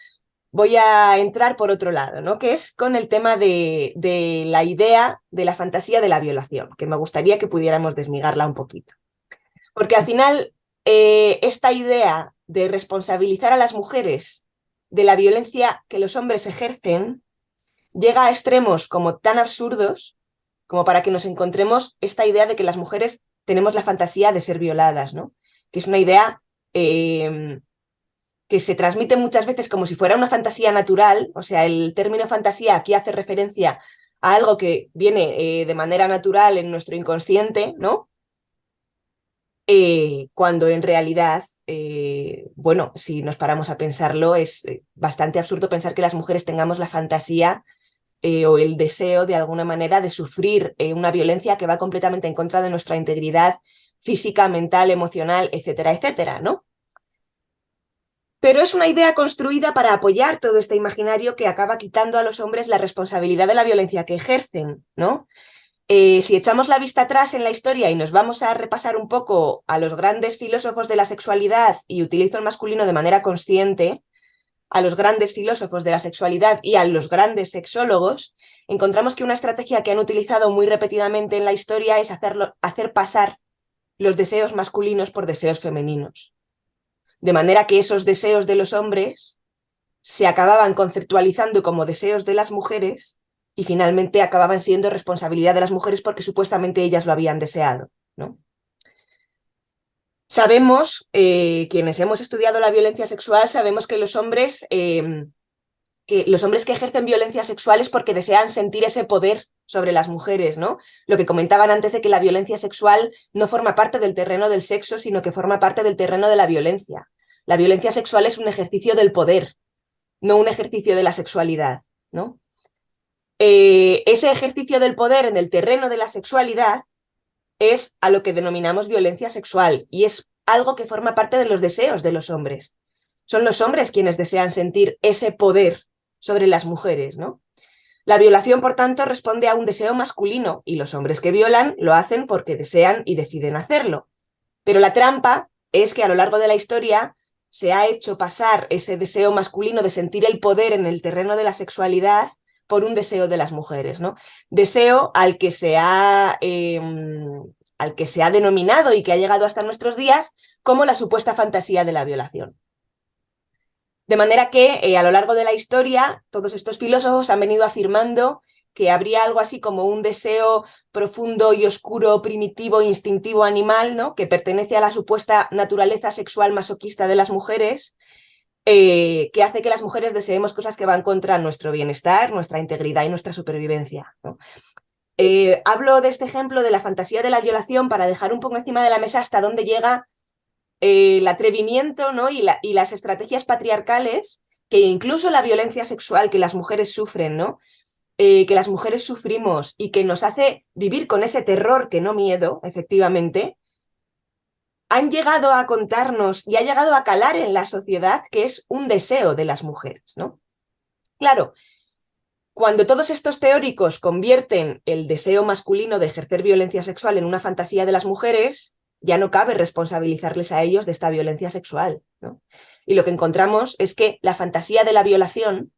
entrar por otro lado, ¿no? Que es con el tema de la idea de la fantasía de la violación, que me gustaría que pudiéramos desmigarla un poquito. Porque al final, esta idea de responsabilizar a las mujeres de la violencia que los hombres ejercen llega a extremos como tan absurdos como para que nos encontremos esta idea de que las mujeres tenemos la fantasía de ser violadas, ¿no? Que es una idea que se transmite muchas veces como si fuera una fantasía natural, o sea, el término fantasía aquí hace referencia a algo que viene de manera natural en nuestro inconsciente, ¿no? Cuando en realidad, bueno, si nos paramos a pensarlo, es bastante absurdo pensar que las mujeres tengamos la fantasía o el deseo de alguna manera de sufrir una violencia que va completamente en contra de nuestra integridad física, mental, emocional, etcétera, etcétera, ¿no? Pero es una idea construida para apoyar todo este imaginario que acaba quitando a los hombres la responsabilidad de la violencia que ejercen, ¿no? Si echamos la vista atrás en la historia y nos vamos a repasar un poco a los grandes filósofos de la sexualidad, y utilizo el masculino de manera consciente, a los grandes filósofos de la sexualidad y a los grandes sexólogos, encontramos que una estrategia que han utilizado muy repetidamente en la historia es hacer pasar los deseos masculinos por deseos femeninos. De manera que esos deseos de los hombres se acababan conceptualizando como deseos de las mujeres y finalmente acababan siendo responsabilidad de las mujeres porque supuestamente ellas lo habían deseado, ¿no? Sabemos, quienes hemos estudiado la violencia sexual, sabemos que los hombres que ejercen violencia sexual es porque desean sentir ese poder sobre las mujeres, ¿no? Lo que comentaban antes de que la violencia sexual no forma parte del terreno del sexo, sino que forma parte del terreno de la violencia. La violencia sexual es un ejercicio del poder, no un ejercicio de la sexualidad, ¿no? Ese ejercicio del poder en el terreno de la sexualidad es a lo que denominamos violencia sexual y es algo que forma parte de los deseos de los hombres. Son los hombres quienes desean sentir ese poder sobre las mujeres, ¿no? La violación, por tanto, responde a un deseo masculino y los hombres que violan lo hacen porque desean y deciden hacerlo. Pero la trampa es que a lo largo de la historia se ha hecho pasar ese deseo masculino de sentir el poder en el terreno de la sexualidad por un deseo de las mujeres, ¿no? Deseo al que se ha denominado y que ha llegado hasta nuestros días como la supuesta fantasía de la violación. De manera que a lo largo de la historia todos estos filósofos han venido afirmando que habría algo así como un deseo profundo y oscuro, primitivo, instintivo, animal, ¿no? Que pertenece a la supuesta naturaleza sexual masoquista de las mujeres, que hace que las mujeres deseemos cosas que van contra nuestro bienestar, nuestra integridad y nuestra supervivencia, ¿no? Hablo de este ejemplo de la fantasía de la violación para dejar un poco encima de la mesa hasta dónde llega el atrevimiento, ¿no? y las estrategias patriarcales, que incluso la violencia sexual que las mujeres sufren, ¿no? Que las mujeres sufrimos y que nos hace vivir con ese terror que no miedo, efectivamente, han llegado a contarnos y ha llegado a calar en la sociedad que es un deseo de las mujeres, ¿no? Claro, cuando todos estos teóricos convierten el deseo masculino de ejercer violencia sexual en una fantasía de las mujeres, ya no cabe responsabilizarles a ellos de esta violencia sexual, ¿no? Y lo que encontramos es que la fantasía de la violación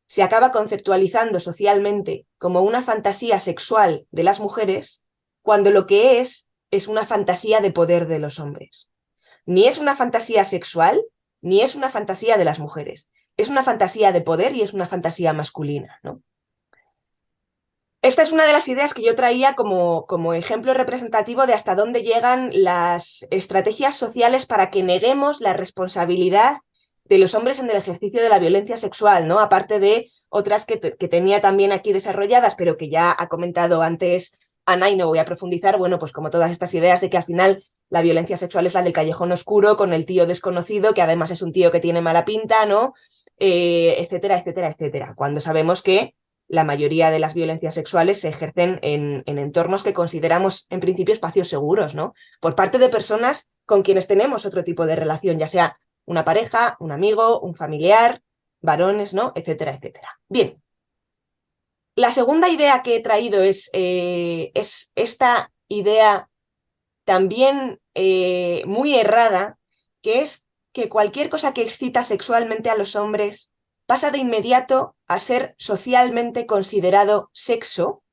se acaba conceptualizando socialmente como una fantasía sexual de las mujeres, cuando lo que es una fantasía de poder de los hombres. Ni es una fantasía sexual, ni es una fantasía de las mujeres. Es una fantasía de poder y es una fantasía masculina, ¿no? Esta es una de las ideas que yo traía como ejemplo representativo de hasta dónde llegan las estrategias sociales para que neguemos la responsabilidad de los hombres en el ejercicio de la violencia sexual, ¿no? Aparte de otras que tenía también aquí desarrolladas, pero que ya ha comentado antes Ana y no voy a profundizar, bueno, pues como todas estas ideas de que al final La violencia sexual es la del callejón oscuro con el tío desconocido, que además es un tío que tiene mala pinta, ¿no? Etcétera, etcétera, etcétera. Cuando sabemos que la mayoría de las violencias sexuales se ejercen en entornos que consideramos en principio espacios seguros, ¿no? Por parte de personas con quienes tenemos otro tipo de relación, ya sea una pareja, un amigo, un familiar, varones, ¿no? Etcétera, etcétera. Bien. La segunda idea que he traído es esta idea también muy errada, que es que cualquier cosa que excita sexualmente a los hombres pasa de inmediato a ser socialmente considerado sexo,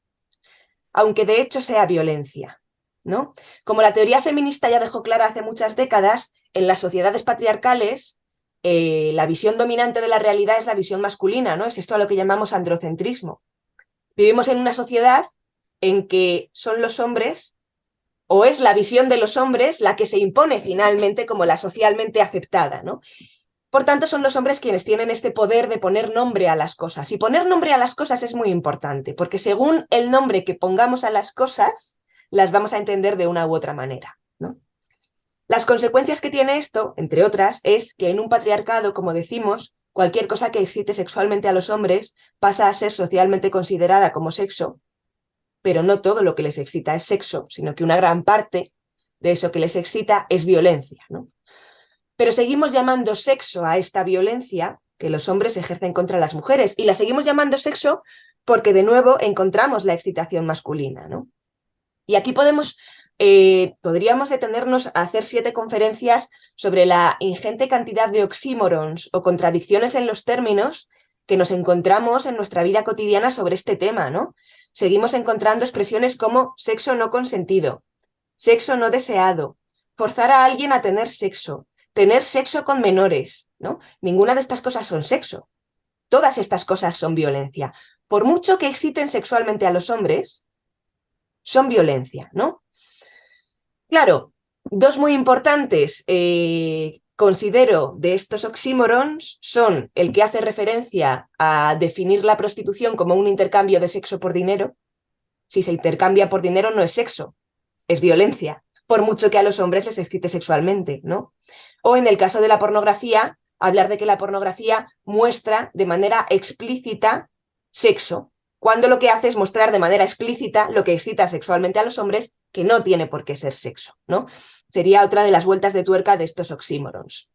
aunque de hecho sea violencia, ¿no? Como la teoría feminista ya dejó clara hace muchas décadas, en las sociedades patriarcales la visión dominante de la realidad es la visión masculina, ¿no? Es esto a lo que llamamos androcentrismo. Vivimos en una sociedad en que son los hombres, o es la visión de los hombres la que se impone finalmente como la socialmente aceptada, ¿no? Por tanto, son los hombres quienes tienen este poder de poner nombre a las cosas. Y poner nombre a las cosas es muy importante, porque según el nombre que pongamos a las cosas, las vamos a entender de una u otra manera, ¿no? Las consecuencias que tiene esto, entre otras, es que en un patriarcado, como decimos, cualquier cosa que excite sexualmente a los hombres pasa a ser socialmente considerada como sexo, pero no todo lo que les excita es sexo, sino que una gran parte de eso que les excita es violencia, ¿no? Pero seguimos llamando sexo a esta violencia que los hombres ejercen contra las mujeres, y la seguimos llamando sexo porque de nuevo encontramos la excitación masculina, ¿no? Y aquí podríamos detenernos a hacer 7 conferencias sobre la ingente cantidad de oxímorons o contradicciones en los términos que nos encontramos en nuestra vida cotidiana sobre este tema, ¿no? Seguimos encontrando expresiones como sexo no consentido, sexo no deseado, forzar a alguien a tener sexo con menores, ¿no? Ninguna de estas cosas son sexo. Todas estas cosas son violencia. Por mucho que exciten sexualmente a los hombres, son violencia, ¿no? Claro, 2 muy importantes considero de estos oxímorons son el que hace referencia a definir la prostitución como un intercambio de sexo por dinero. Si se intercambia por dinero no es sexo, es violencia, por mucho que a los hombres les excite sexualmente, ¿no? O en el caso de la pornografía, hablar de que la pornografía muestra de manera explícita sexo, cuando lo que hace es mostrar de manera explícita lo que excita sexualmente a los hombres, que no tiene por qué ser sexo, ¿no? Sería otra de las vueltas de tuerca de estos oxímorons.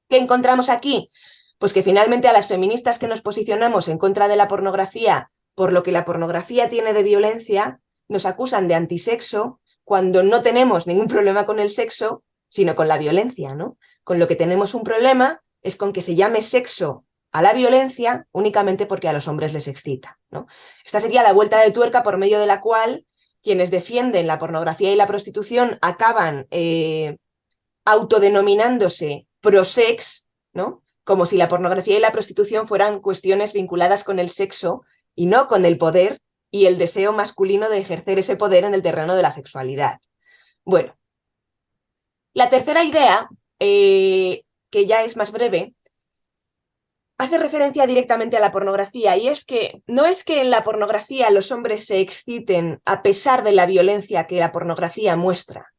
¿Qué encontramos aquí? Pues que finalmente a las feministas que nos posicionamos en contra de la pornografía por lo que la pornografía tiene de violencia, nos acusan de antisexo cuando no tenemos ningún problema con el sexo, sino con la violencia, ¿no? Con lo que tenemos un problema es con que se llame sexo a la violencia únicamente porque a los hombres les excita, ¿no? Esta sería la vuelta de tuerca por medio de la cual quienes defienden la pornografía y la prostitución acaban autodenominándose prosex, ¿no? Como si la pornografía y la prostitución fueran cuestiones vinculadas con el sexo y no con el poder y el deseo masculino de ejercer ese poder en el terreno de la sexualidad. Bueno, la tercera idea, que ya es más breve, hace referencia directamente a la pornografía, y es que no es que en la pornografía los hombres se exciten a pesar de la violencia que la pornografía muestra,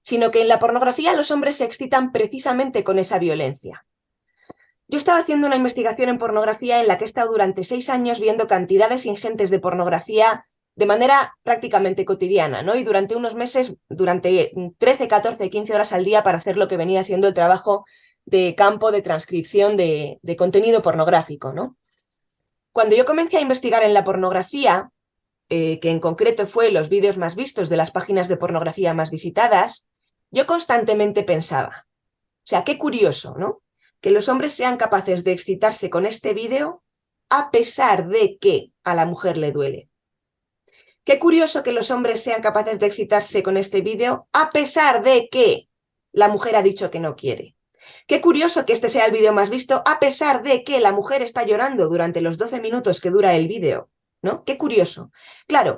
sino que en la pornografía los hombres se excitan precisamente con esa violencia. Yo estaba haciendo una investigación en pornografía en la que he estado durante 6 años viendo cantidades ingentes de pornografía de manera prácticamente cotidiana, ¿no? Y durante unos meses, durante 13, 14, 15 horas al día para hacer lo que venía siendo el trabajo de campo de transcripción de contenido pornográfico, ¿no? Cuando yo comencé a investigar en la pornografía, que en concreto fue los vídeos más vistos de las páginas de pornografía más visitadas, yo constantemente pensaba, o sea, qué curioso, ¿no? Que los hombres sean capaces de excitarse con este vídeo a pesar de que a la mujer le duele. Qué curioso que los hombres sean capaces de excitarse con este vídeo a pesar de que la mujer ha dicho que no quiere. Qué curioso que este sea el vídeo más visto a pesar de que la mujer está llorando durante los 12 minutos que dura el vídeo, ¿no? Qué curioso. Claro,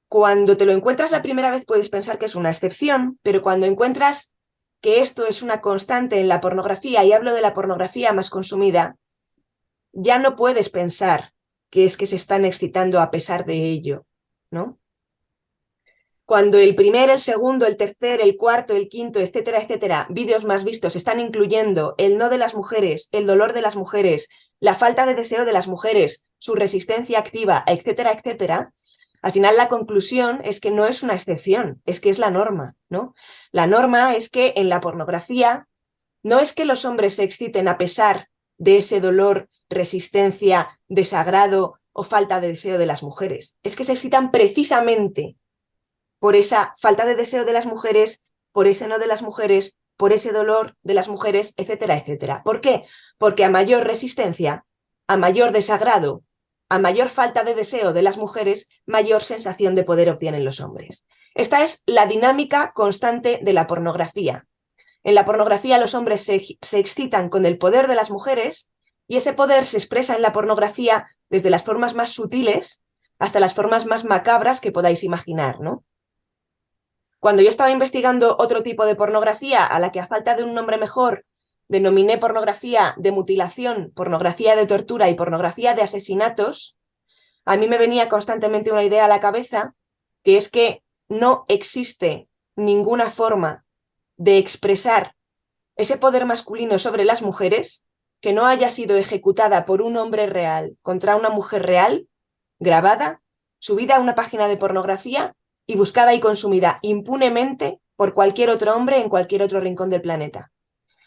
cuando te lo encuentras la primera vez puedes pensar que es una excepción, pero cuando encuentras que esto es una constante en la pornografía, y hablo de la pornografía más consumida, ya no puedes pensar que es que se están excitando a pesar de ello, ¿no? cuando el primer, el segundo, el tercer, el cuarto, el quinto, etcétera, etcétera, vídeos más vistos están incluyendo el no de las mujeres, el dolor de las mujeres, la falta de deseo de las mujeres, su resistencia activa, etcétera, etcétera, al final la conclusión es que no es una excepción, es que es la norma, ¿no? La norma es que en la pornografía no es que los hombres se exciten a pesar de ese dolor, resistencia, desagrado o falta de deseo de las mujeres, es que se excitan precisamente por esa falta de deseo de las mujeres, por ese no de las mujeres, por ese dolor de las mujeres, etcétera, etcétera. ¿Por qué? Porque a mayor resistencia, a mayor desagrado, a mayor falta de deseo de las mujeres, mayor sensación de poder obtienen los hombres. Esta es la dinámica constante de la pornografía. En la pornografía los hombres se excitan con el poder de las mujeres y ese poder se expresa en la pornografía desde las formas más sutiles hasta las formas más macabras que podáis imaginar, ¿no? Cuando yo estaba investigando otro tipo de pornografía, a la que a falta de un nombre mejor denominé pornografía de mutilación, pornografía de tortura y pornografía de asesinatos, a mí me venía constantemente una idea a la cabeza, que es que no existe ninguna forma de expresar ese poder masculino sobre las mujeres que no haya sido ejecutada por un hombre real contra una mujer real, grabada, subida a una página de pornografía y buscada y consumida impunemente por cualquier otro hombre en cualquier otro rincón del planeta.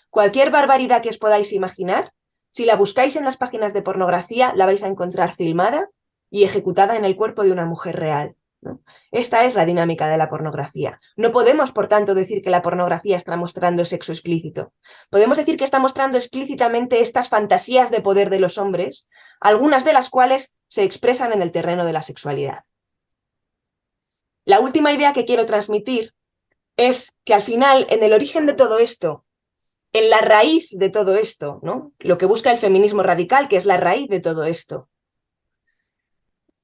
Cualquier barbaridad que os podáis imaginar, si la buscáis en las páginas de pornografía, la vais a encontrar filmada y ejecutada en el cuerpo de una mujer real, ¿no? Esta es la dinámica de la pornografía. No podemos, por tanto, decir que la pornografía está mostrando sexo explícito. Podemos decir que está mostrando explícitamente estas fantasías de poder de los hombres, algunas de las cuales se expresan en el terreno de la sexualidad. La última idea que quiero transmitir es que al final, en el origen de todo esto, en la raíz de todo esto, ¿no? Lo que busca el feminismo radical, que es la raíz de todo esto.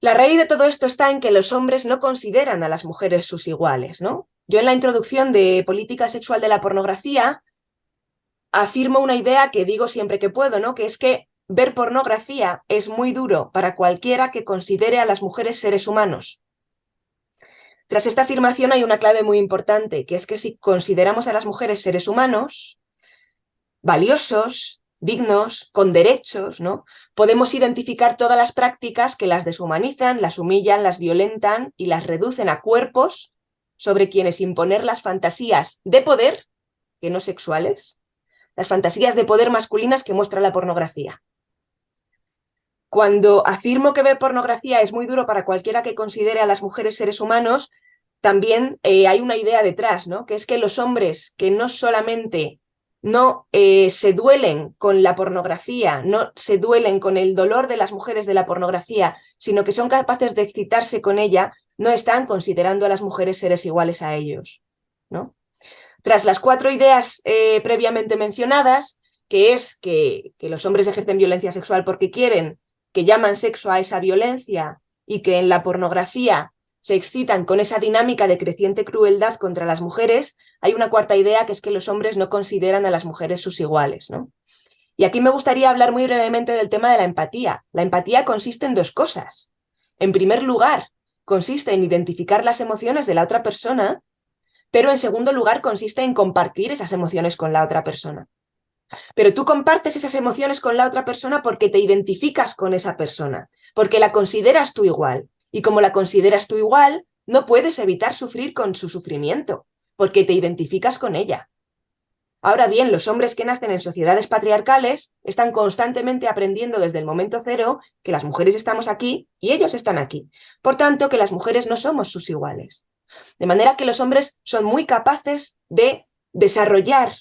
La raíz de todo esto está en que los hombres no consideran a las mujeres sus iguales, ¿no? Yo en la introducción de Política Sexual de la Pornografía afirmo una idea que digo siempre que puedo, ¿no? Que es que ver pornografía es muy duro para cualquiera que considere a las mujeres seres humanos. Tras esta afirmación hay una clave muy importante, que es que si consideramos a las mujeres seres humanos, valiosos, dignos, con derechos, ¿no? Podemos identificar todas las prácticas que las deshumanizan, las humillan, las violentan y las reducen a cuerpos sobre quienes imponer las fantasías de poder, que no sexuales, las fantasías de poder masculinas que muestra la pornografía. Cuando afirmo que ver pornografía es muy duro para cualquiera que considere a las mujeres seres humanos, también hay una idea detrás, ¿no? Que es que los hombres que no solamente no se duelen con la pornografía, no se duelen con el dolor de las mujeres de la pornografía, sino que son capaces de excitarse con ella, no están considerando a las mujeres seres iguales a ellos, ¿no? Tras las 4 ideas previamente mencionadas, que es que los hombres ejercen violencia sexual porque quieren, que llaman sexo a esa violencia y que en la pornografía se excitan con esa dinámica de creciente crueldad contra las mujeres, hay una 4ª idea, que es que los hombres no consideran a las mujeres sus iguales, ¿no? Y aquí me gustaría hablar muy brevemente del tema de la empatía. La empatía consiste en 2 cosas. En primer lugar, consiste en identificar las emociones de la otra persona, pero en segundo lugar consiste en compartir esas emociones con la otra persona. Pero tú compartes esas emociones con la otra persona porque te identificas con esa persona, porque la consideras tú igual. Y como la consideras tú igual, no puedes evitar sufrir con su sufrimiento, porque te identificas con ella. Ahora bien, los hombres que nacen en sociedades patriarcales están constantemente aprendiendo desde el momento cero que las mujeres estamos aquí y ellos están aquí. Por tanto, que las mujeres no somos sus iguales. De manera que los hombres son muy capaces de desarrollar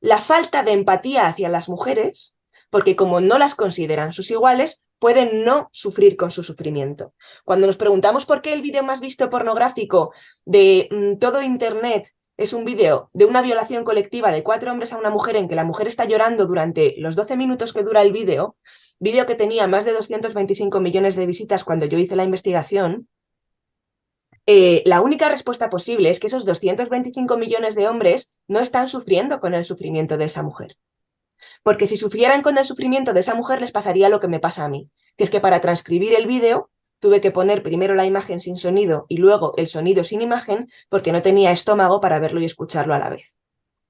la falta de empatía hacia las mujeres, porque como no las consideran sus iguales, pueden no sufrir con su sufrimiento. Cuando nos preguntamos por qué el vídeo más visto pornográfico de todo Internet es un vídeo de una violación colectiva de 4 hombres a una mujer en que la mujer está llorando durante los 12 minutos que dura el vídeo que tenía más de 225 millones de visitas cuando yo hice la investigación, la única respuesta posible es que esos 225 millones de hombres no están sufriendo con el sufrimiento de esa mujer. Porque si sufrieran con el sufrimiento de esa mujer les pasaría lo que me pasa a mí, que es que para transcribir el vídeo tuve que poner primero la imagen sin sonido y luego el sonido sin imagen porque no tenía estómago para verlo y escucharlo a la vez,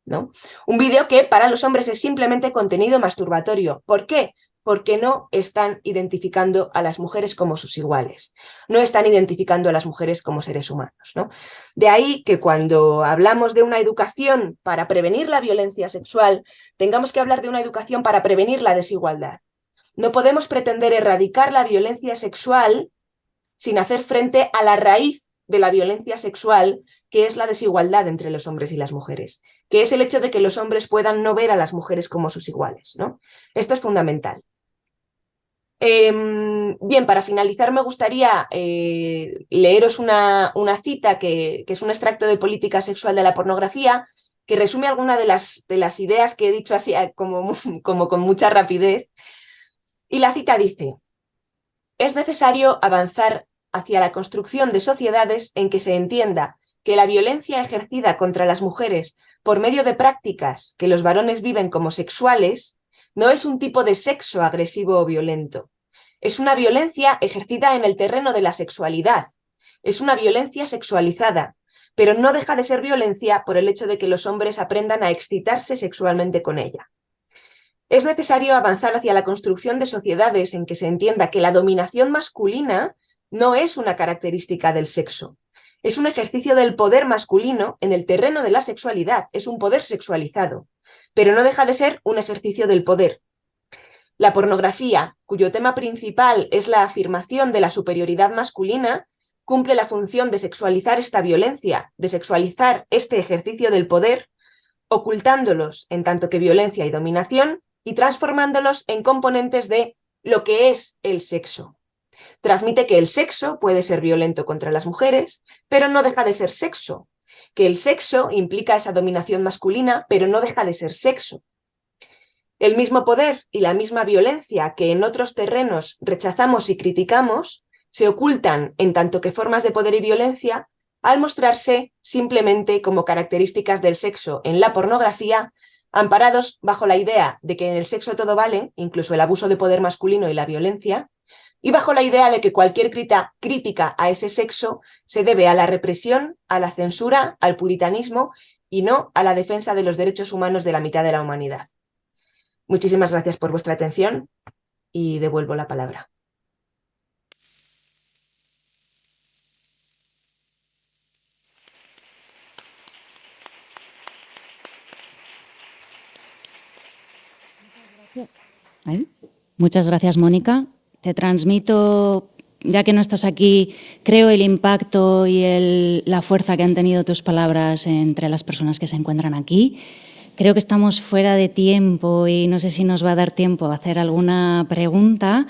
¿no? Un vídeo que para los hombres es simplemente contenido masturbatorio. ¿Por qué? Porque no están identificando a las mujeres como sus iguales, no están identificando a las mujeres como seres humanos, ¿no? De ahí que cuando hablamos de una educación para prevenir la violencia sexual, tengamos que hablar de una educación para prevenir la desigualdad. No podemos pretender erradicar la violencia sexual sin hacer frente a la raíz de la violencia sexual, que es la desigualdad entre los hombres y las mujeres, que es el hecho de que los hombres puedan no ver a las mujeres como sus iguales, ¿no? Esto es fundamental. Bien, para finalizar me gustaría leeros una cita que es un extracto de Política Sexual de la Pornografía, que resume algunas de las ideas que he dicho así como con mucha rapidez. Y la cita dice: es necesario avanzar hacia la construcción de sociedades en que se entienda que la violencia ejercida contra las mujeres por medio de prácticas que los varones viven como sexuales no es un tipo de sexo agresivo o violento. Es una violencia ejercida en el terreno de la sexualidad. Es una violencia sexualizada, pero no deja de ser violencia por el hecho de que los hombres aprendan a excitarse sexualmente con ella. Es necesario avanzar hacia la construcción de sociedades en que se entienda que la dominación masculina no es una característica del sexo. Es un ejercicio del poder masculino en el terreno de la sexualidad, es un poder sexualizado, pero no deja de ser un ejercicio del poder. La pornografía, cuyo tema principal es la afirmación de la superioridad masculina, cumple la función de sexualizar esta violencia, de sexualizar este ejercicio del poder, ocultándolos en tanto que violencia y dominación y transformándolos en componentes de lo que es el sexo. Transmite que el sexo puede ser violento contra las mujeres, pero no deja de ser sexo, que el sexo implica esa dominación masculina, pero no deja de ser sexo. El mismo poder y la misma violencia que en otros terrenos rechazamos y criticamos se ocultan en tanto que formas de poder y violencia al mostrarse simplemente como características del sexo en la pornografía, amparados bajo la idea de que en el sexo todo vale, incluso el abuso de poder masculino y la violencia, y bajo la idea de que cualquier crítica a ese sexo se debe a la represión, a la censura, al puritanismo y no a la defensa de los derechos humanos de la mitad de la humanidad. Muchísimas gracias por vuestra atención y devuelvo la palabra. Muchas gracias, Mónica. Te transmito, ya que no estás aquí, creo el impacto y la fuerza que han tenido tus palabras entre las personas que se encuentran aquí. Creo que estamos fuera de tiempo y no sé si nos va a dar tiempo a hacer alguna pregunta.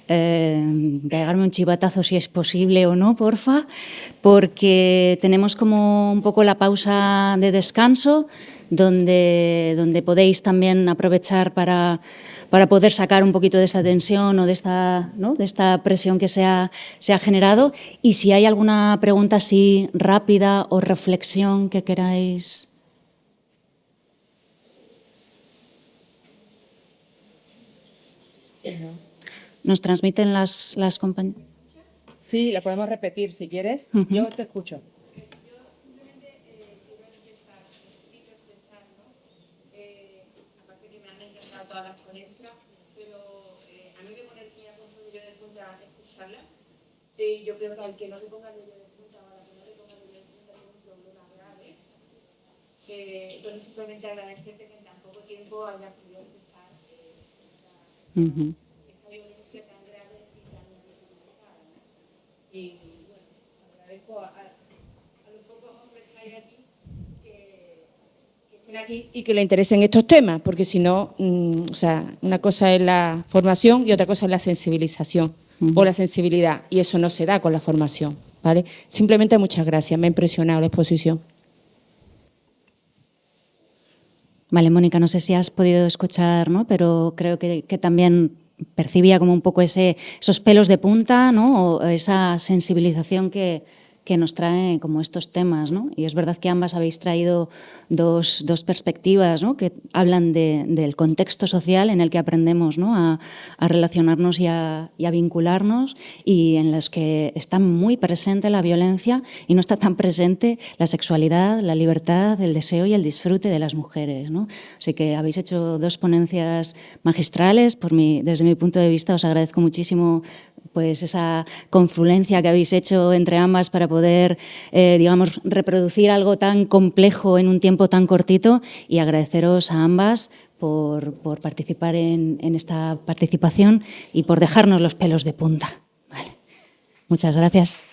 Pegarme un chivatazo si es posible o no, porfa, porque tenemos como un poco la pausa de descanso donde podéis también aprovechar para poder sacar un poquito de esta tensión o de esta presión que se ha generado. Y si hay alguna pregunta así rápida o reflexión que queráis. ¿Nos transmiten las compañías? Sí, la podemos repetir si quieres. Yo te escucho. Yo simplemente quiero expresar, ¿no? Aparte que me han encantado todas las ponencias, pero a mí me pone muy a punto de yo de punta escucharla. Y yo creo que al que no le ponga de yo de punta o a la que no le ponga de yo de punta tiene un problema grave. Entonces simplemente agradecerte que en tan poco tiempo hayas podido empezar esta violencia tan grave y tan invisibilizada, ¿no? Y bueno, agradezco a los pocos hombres que hay aquí que estén aquí y que le interesen estos temas, porque si no, o sea, una cosa es la formación y otra cosa es la sensibilización o la sensibilidad, y eso no se da con la formación, ¿vale? Simplemente muchas gracias, me ha impresionado la exposición. Vale, Mónica, no sé si has podido escuchar, ¿no? Pero creo que también percibía como un poco esos pelos de punta, ¿no? O esa sensibilización que que nos trae como estos temas, ¿no? Y es verdad que ambas habéis traído dos perspectivas, ¿no? Que hablan del contexto social en el que aprendemos, ¿no? a relacionarnos y a vincularnos, y en las que está muy presente la violencia y no está tan presente la sexualidad, la libertad, el deseo y el disfrute de las mujeres, ¿no? Así que habéis hecho dos ponencias magistrales. Desde mi punto de vista os agradezco muchísimo pues esa confluencia que habéis hecho entre ambas para poder, digamos, reproducir algo tan complejo en un tiempo tan cortito, y agradeceros a ambas por participar en esta participación y por dejarnos los pelos de punta. Vale. Muchas gracias.